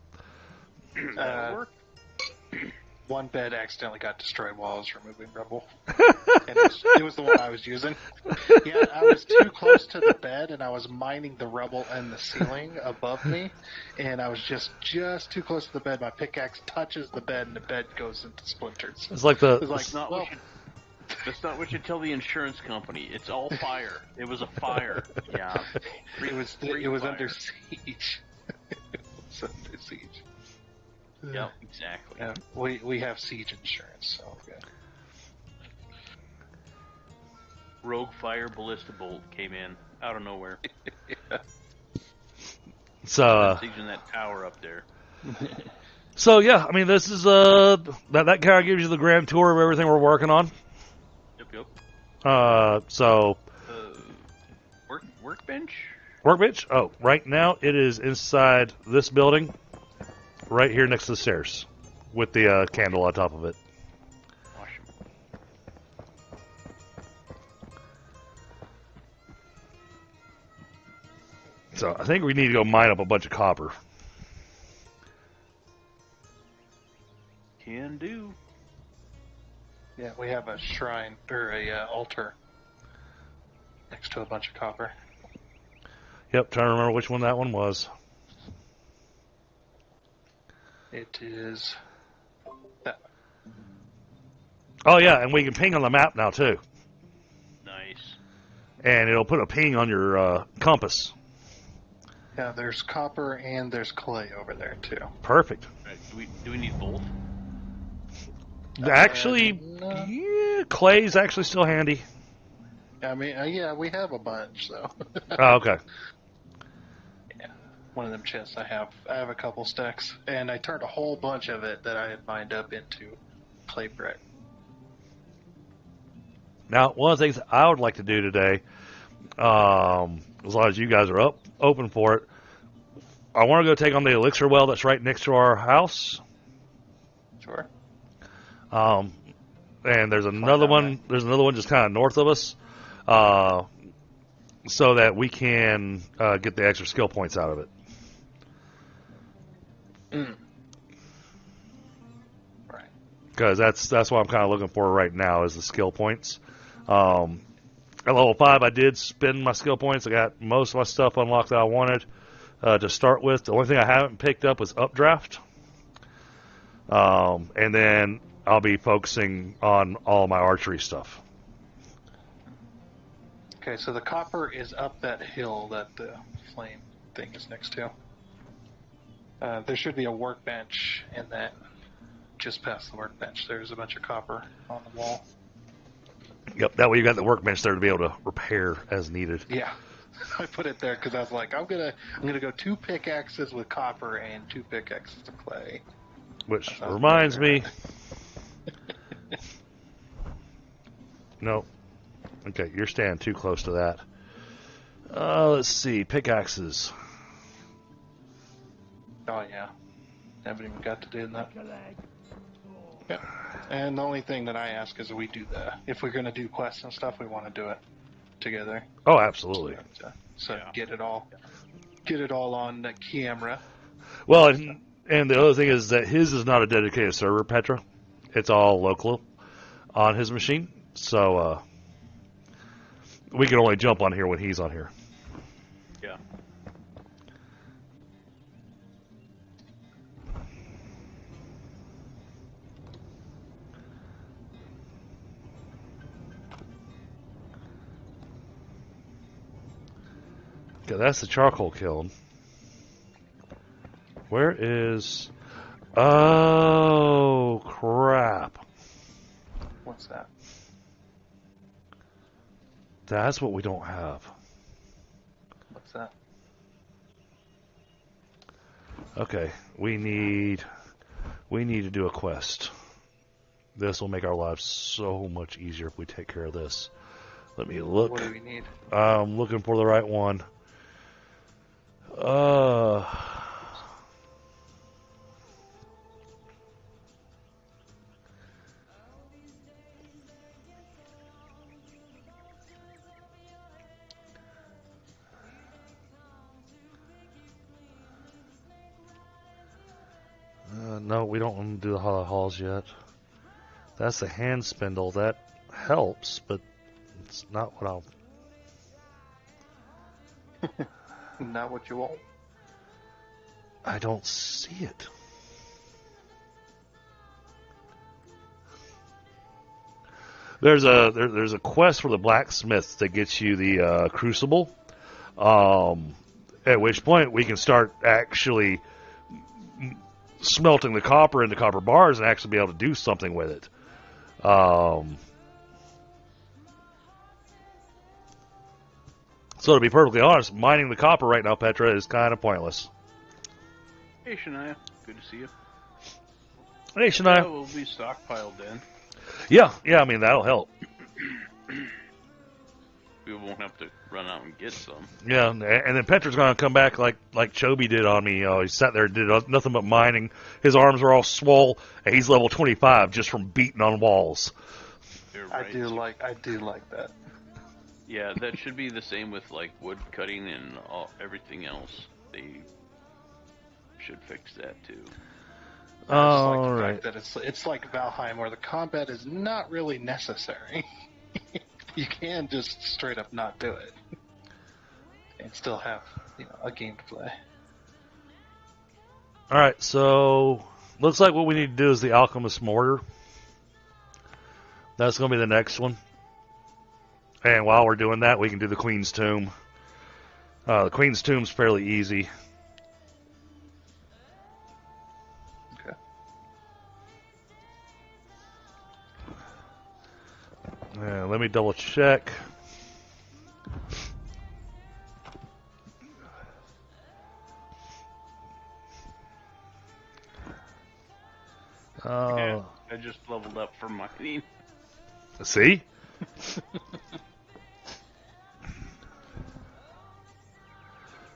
That'll work. One bed accidentally got destroyed while I was removing rubble. And it was the one I was using. Yeah, I was too close to the bed, and I was mining the rubble and the ceiling above me, and I was just too close to the bed. My pickaxe touches the bed, and the bed goes into splinters. It's like the... It was like, That's not what you tell the insurance company. It's all fire. It was a fire. Yeah. it was under siege. It was under siege. Yep, exactly. Yeah, we have siege insurance, so good. Rogue fire ballista bolt came in out of nowhere. So, Sieging that tower up there. so yeah, I mean, this is that kind of gives you the grand tour of everything we're working on. Yep. So Workbench? workbench. Oh, right now it is inside this building, right here next to the stairs, with the candle on top of it. Awesome. So I think we need to go mine up a bunch of copper. Can do. Yeah, we have a shrine, or a altar, next to a bunch of copper. Yep, trying to remember which one that one was. It is that one. Oh yeah, and we can ping on the map now too. Nice. And it'll put a ping on your compass. Yeah, there's copper and there's clay over there too. Perfect. Right, do we need both? Actually, no. yeah, clay's actually still handy. I mean, yeah, we have a bunch, so. Oh, okay. Yeah, one of them chests I have a couple stacks, and I turned a whole bunch of it that I had mined up into clay brick. Now, one of the things I would like to do today, as long as you guys are open for it, I want to go take on the elixir well that's right next to our house. Sure. And there's another one. There's another one just kind of north of us, so that we can get the extra skill points out of it. Right. Because that's what I'm kind of looking for right now is the skill points. At level 5, I did spend my skill points. I got most of my stuff unlocked that I wanted to start with. The only thing I haven't picked up was updraft. And then I'll be focusing on all my archery stuff. Okay, so the copper is up that hill that the flame thing is next to. There should be a workbench, and then just past the workbench, there's a bunch of copper on the wall. Yep, that way you got the workbench there to be able to repair as needed. Yeah, I put it there because I was like, I'm gonna go 2 pickaxes with copper and 2 pickaxes of clay. Which reminds me. No. Okay, you're standing too close to that. Let's see, pickaxes. Oh yeah, haven't even got to doing that. Yeah. And the only thing that I ask is if we're gonna do quests and stuff, we want to do it together. Oh, absolutely. So get it all on the camera. Well, and the other thing is that his is not a dedicated server, Petra. It's all local on his machine. So we can only jump on here when he's on here. Yeah. Okay, that's the charcoal kiln. Where is... Oh, crap. What's that? That's what we don't have. What's that? Okay, we need to do a quest. This will make our lives so much easier if we take care of this. Let me look. What do we need? I'm looking for the right one. No, we don't want to do the hollow halls yet. That's the hand spindle. That helps, but it's not what Not what you want. I don't see it. There's a quest for the blacksmith that gets you the crucible. At which point we can start actually smelting the copper into copper bars and actually be able to do something with it. So to be perfectly honest, mining the copper right now, Petra, is kind of pointless. Hey, Shania. Good to see you. Hey, Shania. We'll be stockpiled then. Yeah, I mean, that'll help. We won't have to run out and get some. Yeah, and then Petra's going to come back like Chobi did on me. He sat there and did nothing but mining. His arms are all swole, and he's level 25 just from beating on walls. Right. I do like that. Yeah, that should be the same with like wood cutting and everything else. They should fix that too. All the right. fact that it's like Valheim, where the combat is not really necessary. You can just straight up not do it and still have a game to play. All right, so looks like what we need to do is the Alchemist Mortar. That's going to be the next one. And while we're doing that, we can do the Queen's Tomb. The Queen's Tomb's fairly easy. Okay. Let me double check. Yeah, I just leveled up for mining. See?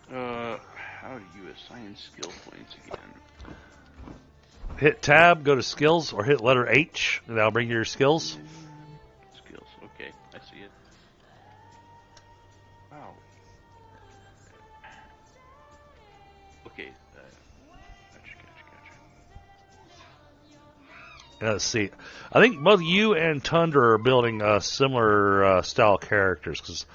How do you assign skill points again? Hit tab, go to skills, or hit letter H, and that'll bring you your skills. Skills, okay, I see it. Wow. Okay, gotcha. Let's see. I think both you and Tundra are building similar style characters, because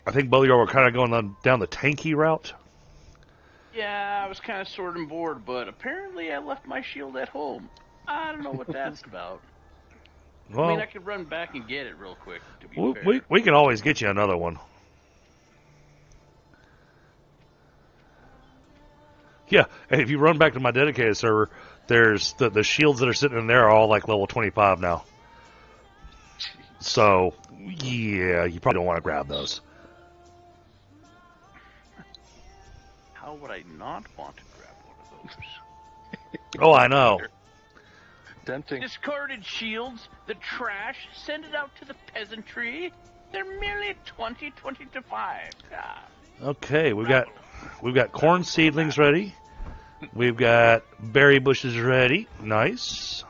I think both of you were kind of going down the tanky route. Yeah, I was kind of sort and bored, but apparently I left my shield at home. I don't know what that's about. Well, I mean, I could run back and get it real quick, to be fair. we can always get you another one. Yeah, and if you run back to my dedicated server, there's the shields that are sitting in there are all like level 25 now. So, yeah, you probably don't want to grab those. How would I not want to grab one of those? Oh, I know. Tempting. Discarded shields, the trash, send it out to the peasantry. They're merely 20 to 5. Ah. Okay, we've got corn seedlings ready. We've got berry bushes ready. Nice.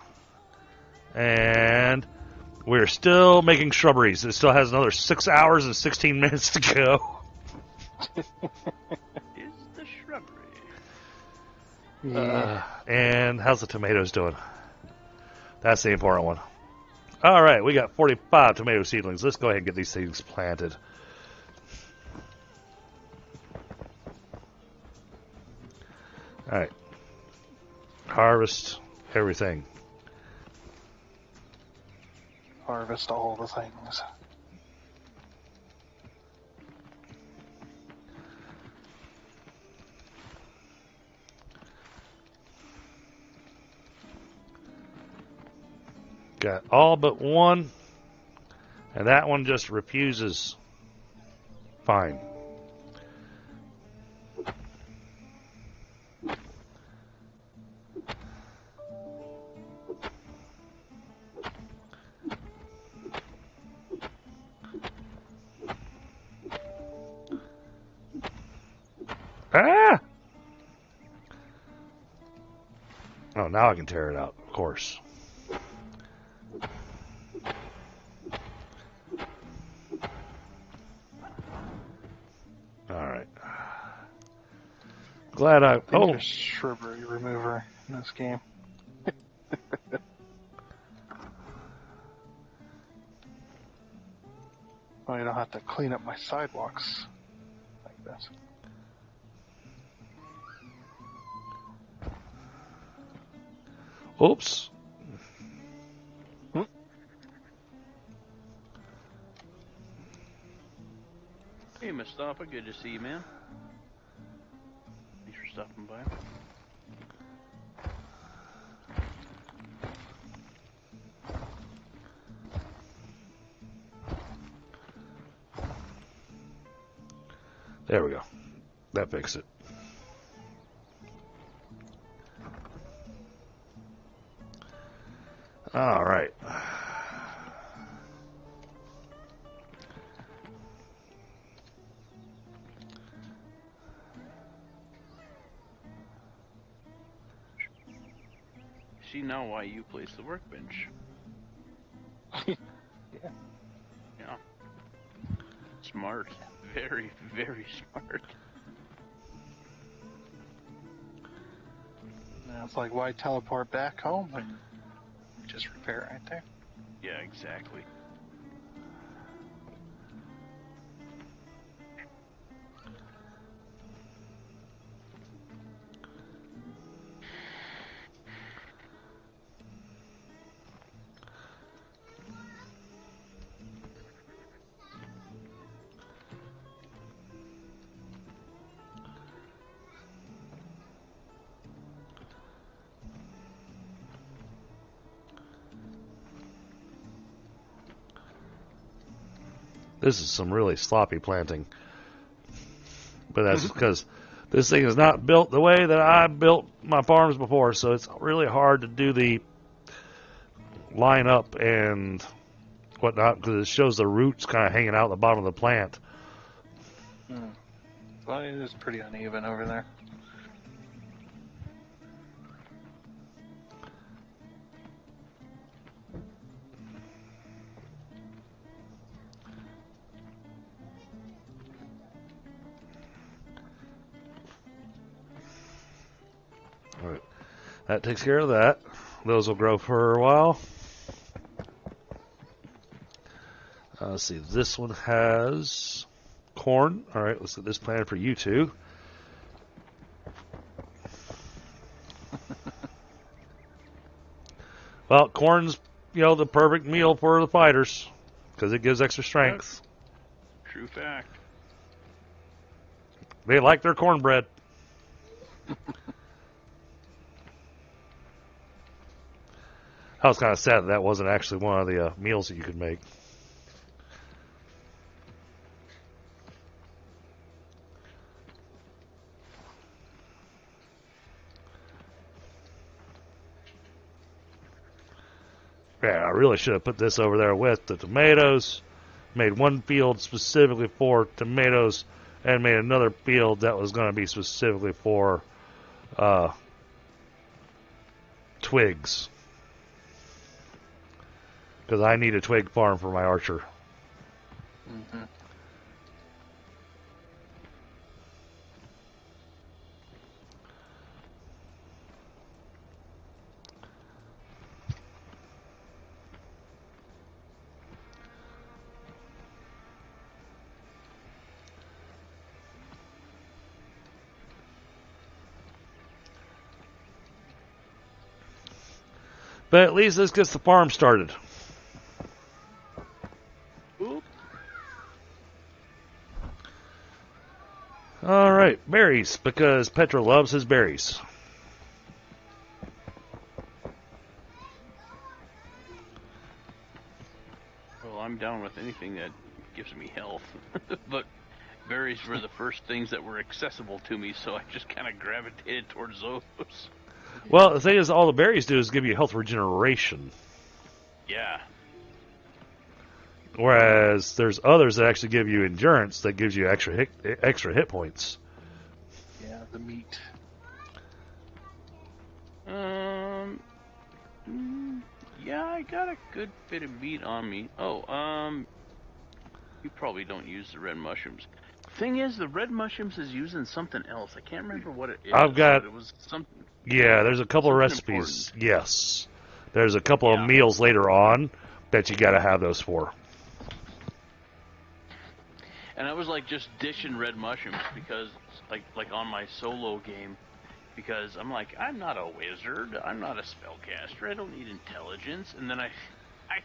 And we're still making shrubberies. It still has another 6 hours and 16 minutes to go. Is the shrubbery? And how's the tomatoes doing? That's the important one. All right, we got 45 tomato seedlings. Let's go ahead and get these things planted. All right. Harvest everything. Harvest all the things. Got all but one, and that one just refuses. Fine. Ah! Oh, now I can tear it out, of course. Alright. Glad I... Oh! There's shrubbery remover in this game. Well, you don't have to clean up my sidewalks like this. Oops. Hey, Mustafa, good to see you, man. Thanks for stopping by. There we go. That fixed it. All right. See now why you place the workbench. Yeah. Yeah. Smart. Very, very smart. Now it's like, why teleport back home? Like, just repair it right there. Yeah, exactly. This is some really sloppy planting. But that's because this thing is not built the way that I built my farms before, so it's really hard to do the line up and whatnot because it shows the roots kind of hanging out at the bottom of the plant. Well, it is pretty uneven over there. All right, that takes care of that. Those will grow for a while. Let's see, this one has corn. All right, let's get this planted for you two. Well, corn's, the perfect meal for the fighters because it gives extra strength. True fact. They like their cornbread. I was kind of sad that wasn't actually one of the meals that you could make. Yeah, I really should have put this over there with the tomatoes. Made one field specifically for tomatoes and made another field that was going to be specifically for twigs. Because I need a twig farm for my archer. Mm-hmm. But at least this gets the farm started. Oop. All right, berries, because Petra loves his berries. Well, I'm down with anything that gives me health. But berries were the first things that were accessible to me, so I just kind of gravitated towards those. Well, the thing is, all the berries do is give you health regeneration. Yeah. Whereas there's others that actually give you endurance that gives you extra hit points. Yeah, the meat. Yeah, I got a good bit of meat on me. Oh, you probably don't use the red mushrooms. Thing is, the red mushrooms is using something else. I can't remember what it is. I've got. But it was something. Yeah, there's a couple of Something recipes. Yes, there's a couple of meals later on that you got to have those for. And I was like just dishing red mushrooms because, like on my solo game, because I'm like, I'm not a wizard, I'm not a spellcaster, I don't need intelligence. And then I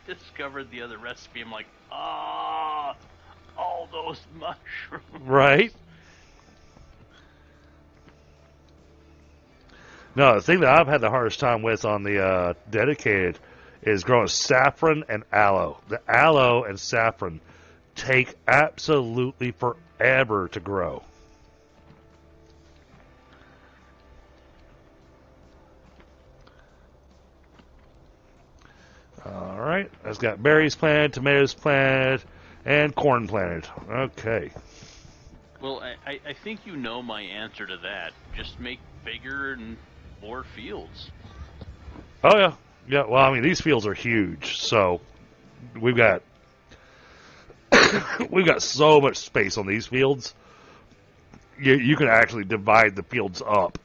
discovered the other recipe. I'm like, all those mushrooms. Right. No, the thing that I've had the hardest time with on the dedicated is growing saffron and aloe. The aloe and saffron take absolutely forever to grow. All right, I've got berries planted, tomatoes planted, and corn planted. Okay. Well, I think you know my answer to that. Just make bigger and more fields. Oh yeah, yeah. Well, I mean, these fields are huge, so we've got we've got so much space on these fields. You can actually divide the fields up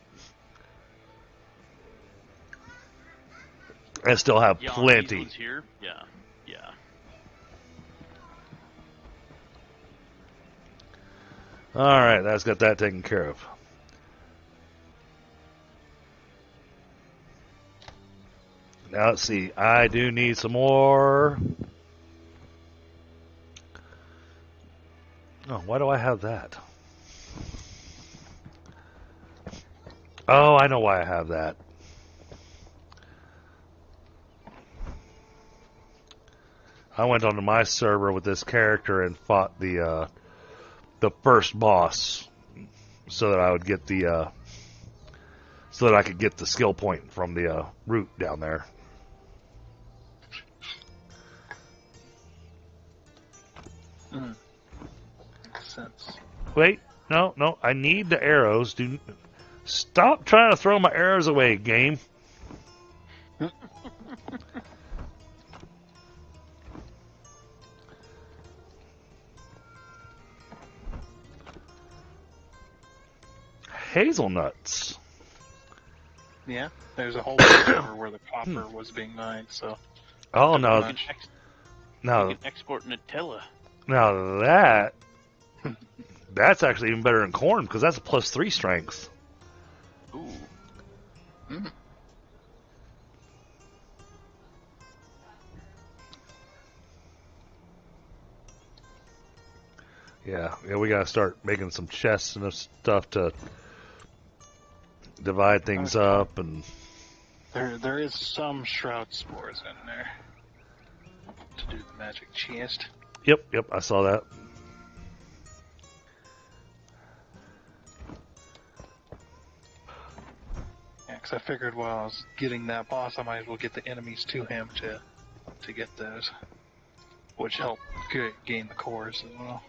and still have Yeah, plenty. these ones here. Yeah. All right, that's got that taken care of. Now let's see. I do need some more. Oh, why do I have that? Oh, I know why I have that. I went onto my server with this character and fought the first boss, so that I would get the so that I could get the skill point from the root down there. Makes sense. Wait, no, I need the arrows. Stop trying to throw my arrows away, game. Hazelnuts. Yeah, there's a whole bunch over where the copper was being mined, so... Oh, no. You can export Nutella. Now that's actually even better than corn, because that's a +3 strength. Ooh. Mm. Yeah, we gotta start making some chests and stuff to divide things up, and There is some shroud spores in there to do the magic chest. Yep, I saw that. Yeah, because I figured while I was getting that boss, I might as well get the enemies to him to get those, which help gain the cores as well.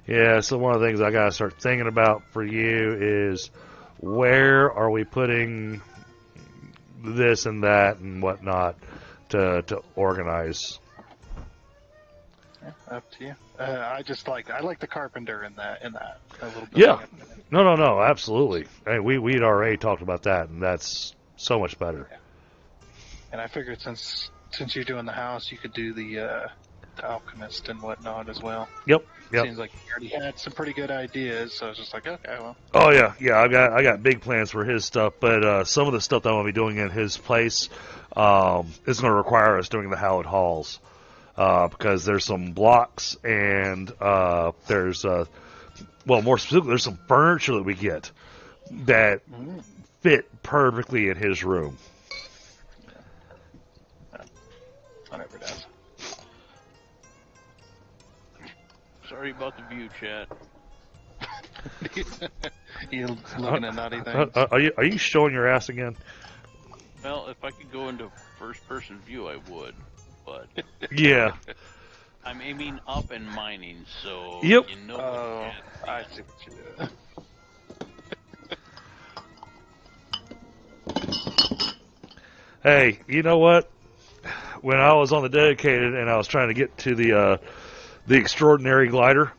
Yeah, so one of the things I gotta start thinking about for you is where are we putting this and that and whatnot to organize. Yeah, up to you. I like the carpenter in that a little bit. Yeah. No, absolutely. Hey, we'd already talked about that, and that's so much better. Yeah. And I figured since you're doing the house, you could do the alchemist and whatnot as well. Yep. Seems like you already had some pretty good ideas, so I was just like, okay, well. Oh yeah. I got big plans for his stuff, but some of the stuff that I'm gonna be doing in his place is gonna require us doing the hallowed halls. Because there's some blocks and there's more specifically, there's some furniture that we get that fit perfectly in his room. Whatever it is. Sorry about the view, chat. You looking at naughty things? Are you showing your ass again? Well, if I could go into first-person view, I would, but Yeah. I'm aiming up and mining, so Yep. you know Oh, what you I see what you're doing. Hey, you know what? When I was on the dedicated and I was trying to get to the extraordinary glider,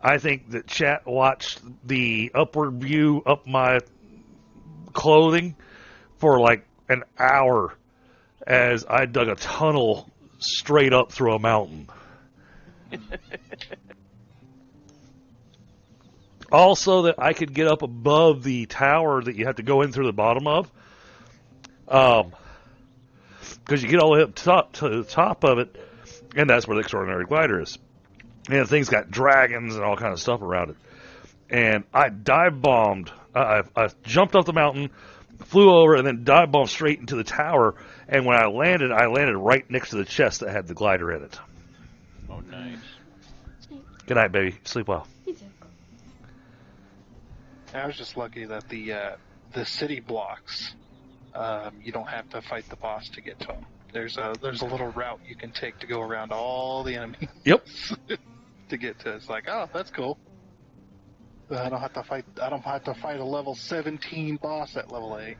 I think that chat watched the upward view up my clothing for like an hour as I dug a tunnel straight up through a mountain. Also, that I could get up above the tower that you have to go in through the bottom of. Because you get all the way up to the top of it, and that's where the extraordinary glider is. And the thing's got dragons and all kind of stuff around it. And I dive bombed. I jumped off the mountain, flew over, and then dive bombed straight into the tower. And when I landed right next to the chest that had the glider in it. Oh, nice. Good night, baby. Sleep well. I was just lucky that the city blocks, you don't have to fight the boss to get to them. There's a little route you can take to go around all the enemies. Yep. To get to. It's like, oh, that's cool. I don't have to fight a level 17 boss at level 8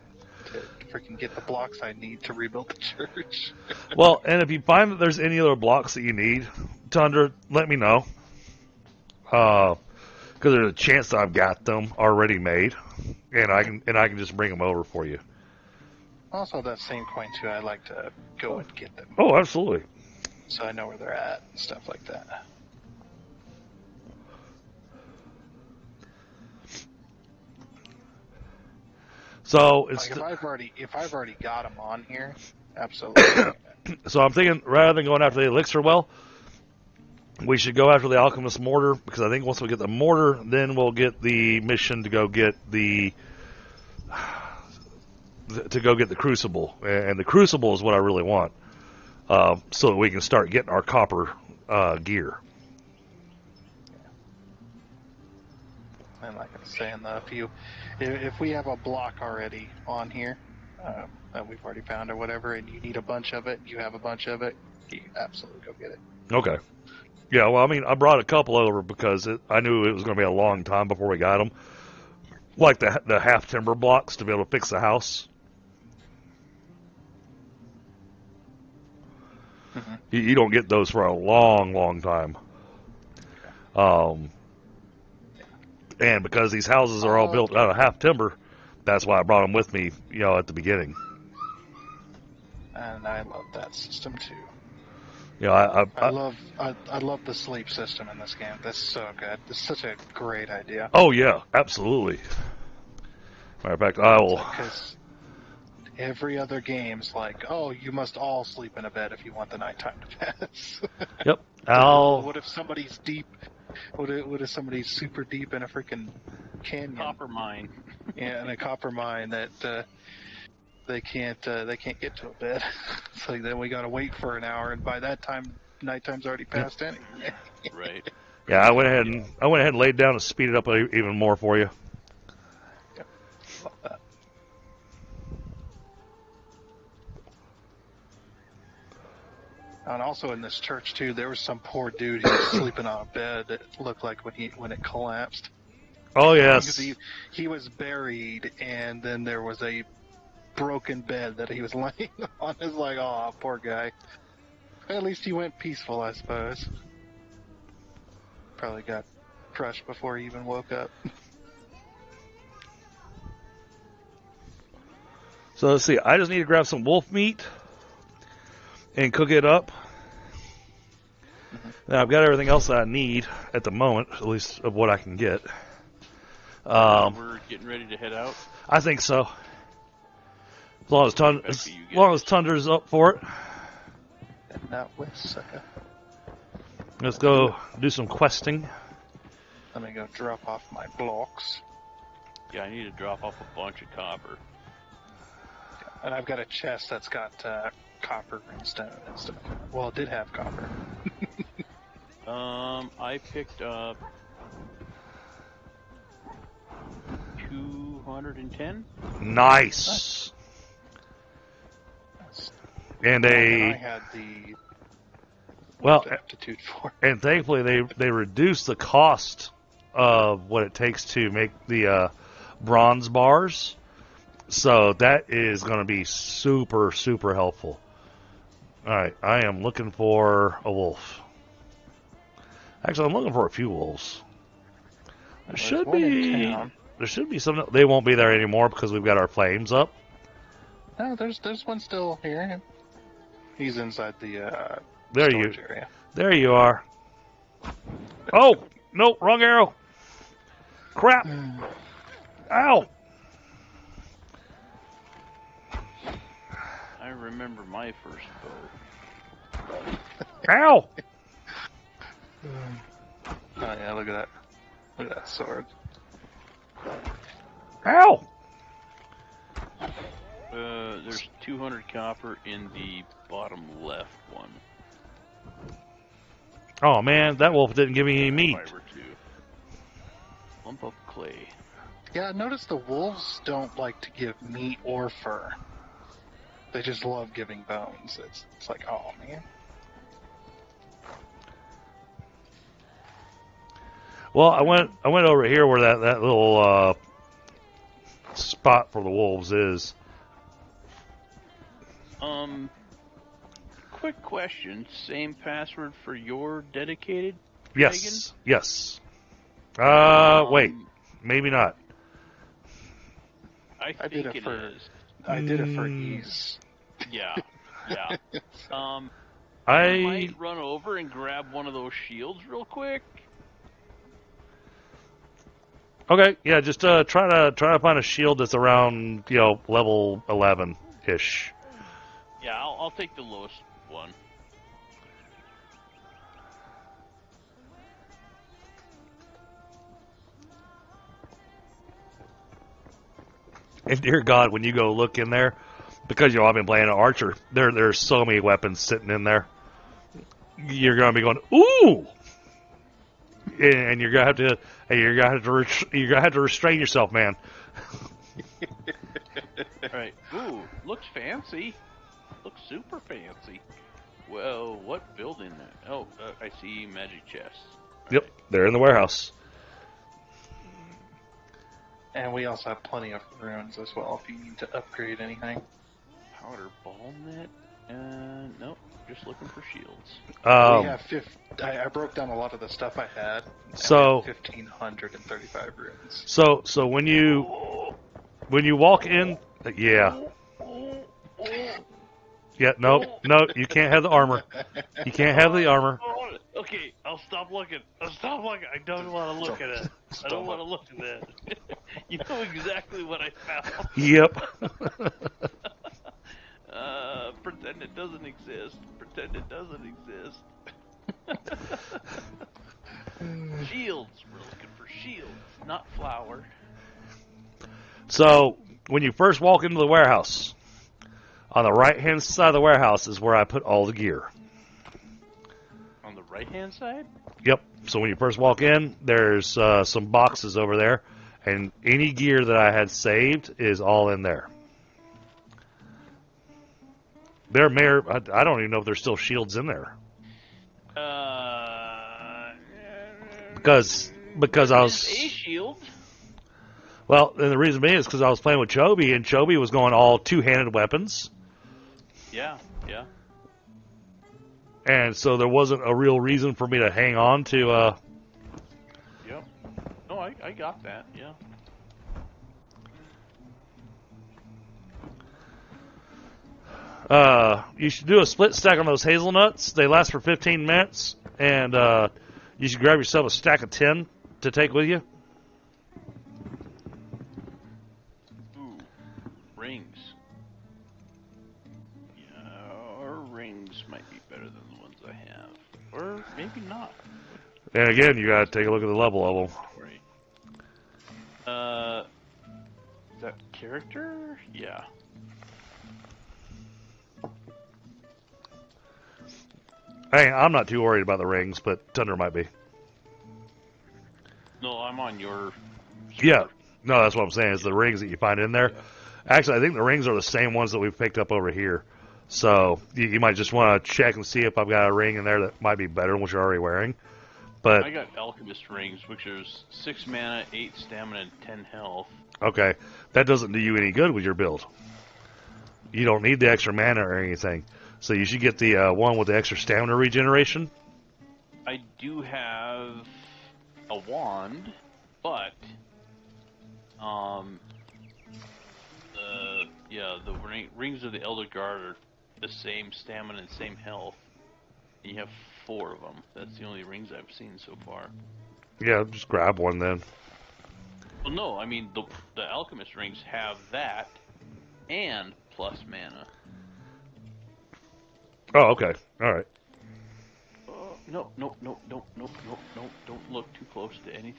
to freaking get the blocks I need to rebuild the church. Well, and if you find that there's any other blocks that you need, Tundra, let me know. Because there's a chance that I've got them already made, and I can just bring them over for you. Also, at that same point too, I like to go and get them, Oh, absolutely. so I know where they're at and stuff like that. So it's Like if I've already got them on here, absolutely. so I'm thinking rather than going after the elixir well, we should go after the alchemist mortar, because I think once we get the mortar, then we'll get the mission to go get the to go get the crucible, and the crucible is what I really want, so that we can start getting our copper gear. And like I was saying, if we have a block already on here that we've already found or whatever, and you need a bunch of it, you have a bunch of it, you absolutely go get it. Okay. Yeah, well, I mean, I brought a couple over because I knew it was going to be a long time before we got them. Like the half timber blocks to be able to fix the house. Mm-hmm. You don't get those for a long, long time. And because these houses are all built out of half timber, that's why I brought them with me, at the beginning. And I love that system too. I love the sleep system in this game. That's so good. It's such a great idea. Oh yeah, absolutely. Matter of fact, I will. Because every other game's like, oh, you must all sleep in a bed if you want the nighttime to pass. Yep. What if somebody's deep? What if somebody's super deep in a freaking canyon? Copper mine. Yeah, in a copper mine that they can't get to a bed. It's like then we gotta wait for an hour, and by that time, nighttime's already passed anyway. Right. Yeah, I went ahead and laid down and speed it up even more for you. Yeah, love that. And also in this church too, there was some poor dude who was sleeping on a bed that looked like when it collapsed. Oh yes. Because he was buried, and then there was a broken bed that he was laying on. It's like, oh, poor guy. At least he went peaceful, I suppose. Probably got crushed before he even woke up. So let's see. I just need to grab some wolf meat and cook it up. Mm-hmm. Now I've got everything else that I need at the moment, at least of what I can get. We're getting ready to head out. I think so. As long as Tundra's up for it. And not with sucker. Let's go do some questing. Let me go drop off my blocks. Yeah, I need to drop off a bunch of copper. And I've got a chest that's got copper and stone and stuff. Well, it did have copper. I picked up 210. Nice. And I had the aptitude for. And thankfully they reduced the cost of what it takes to make the bronze bars. So that is going to be super, super helpful. All right, I am looking for a wolf. Actually, I'm looking for a few wolves. There should be some. They won't be there anymore because we've got our flames up. No, there's one still here. He's inside the storage area. There you are. Oh no, wrong arrow. Crap! Ow! I remember my first bow. Ow! Oh yeah, look at that. Look at that sword. Ow! There's 200 copper in the bottom left one. Oh man, that wolf didn't give me any meat. Fiber 2. Lump of clay. Yeah, notice the wolves don't like to give meat or fur. They just love giving bones. It's like, oh man. Well, I went over here where that little spot for the wolves is. Quick question. Same password for your dedicated? Yes. Megan? Yes. Wait. Maybe not. I did think it for is. I did it for ease. Yeah. Yeah. I might run over and grab one of those shields real quick. Okay, yeah, just try to find a shield that's around level 11-ish. Yeah, I'll take the lowest one. And dear God, when you go look in there, because I've been playing an archer, there's so many weapons sitting in there. You're gonna be going, ooh, and you're gonna have to restrain yourself, man. Right. Ooh, looks fancy. Looks super fancy. Well, what building? Oh, I see magic chests. Yep, they're in the warehouse. And we also have plenty of runes as well if you need to upgrade anything. Powder ball net? Nope. Just looking for shields. We have I broke down a lot of the stuff I had. And so we have 1,535 runes. So when you walk in, yeah, no, you can't have the armor. You can't have the armor. Okay, I'll stop looking. I don't want to look at it. I don't want to look at that. You know exactly what I found. Yep. Pretend it doesn't exist. Pretend it doesn't exist. Shields. We're looking for shields, not flour. So when you first walk into the warehouse, on the right-hand side of the warehouse is where I put all the gear. On the right-hand side? Yep. So when you first walk in, there's some boxes over there, and any gear that I had saved is all in there. I don't even know if there's still shields in there. Because I was a shield. Well, and the reason being is because I was playing with Chobi, and Chobi was going all two-handed weapons. Yeah. And so there wasn't a real reason for me to hang on to. Yep. No, I got that. Yeah. You should do a split stack on those hazelnuts. They last for 15 minutes, and you should grab yourself a stack of 10 to take with you. Ooh, rings. Yeah, or rings might be better than the ones I have, or maybe not. And again, you gotta take a look at the level of them. Is that character? Yeah. Hey, I'm not too worried about the rings, but Thunder might be. No, I'm on your. Yeah. No, that's what I'm saying, is the rings that you find in there. Yeah. Actually, I think the rings are the same ones that we've picked up over here. So you might just want to check and see if I've got a ring in there that might be better than what you're already wearing. But I got alchemist rings, which is 6 mana, 8 stamina, and 10 health. Okay, that doesn't do you any good with your build. You don't need the extra mana or anything. So you should get the one with the extra stamina regeneration. I do have a wand, but the rings of the Elder Guard are the same stamina and same health. You have 4 of them. That's the only rings I've seen so far. Yeah, just grab one then. Well, no, I mean the alchemist rings have that and plus mana. Oh, okay. All right. No. Don't look too close to anything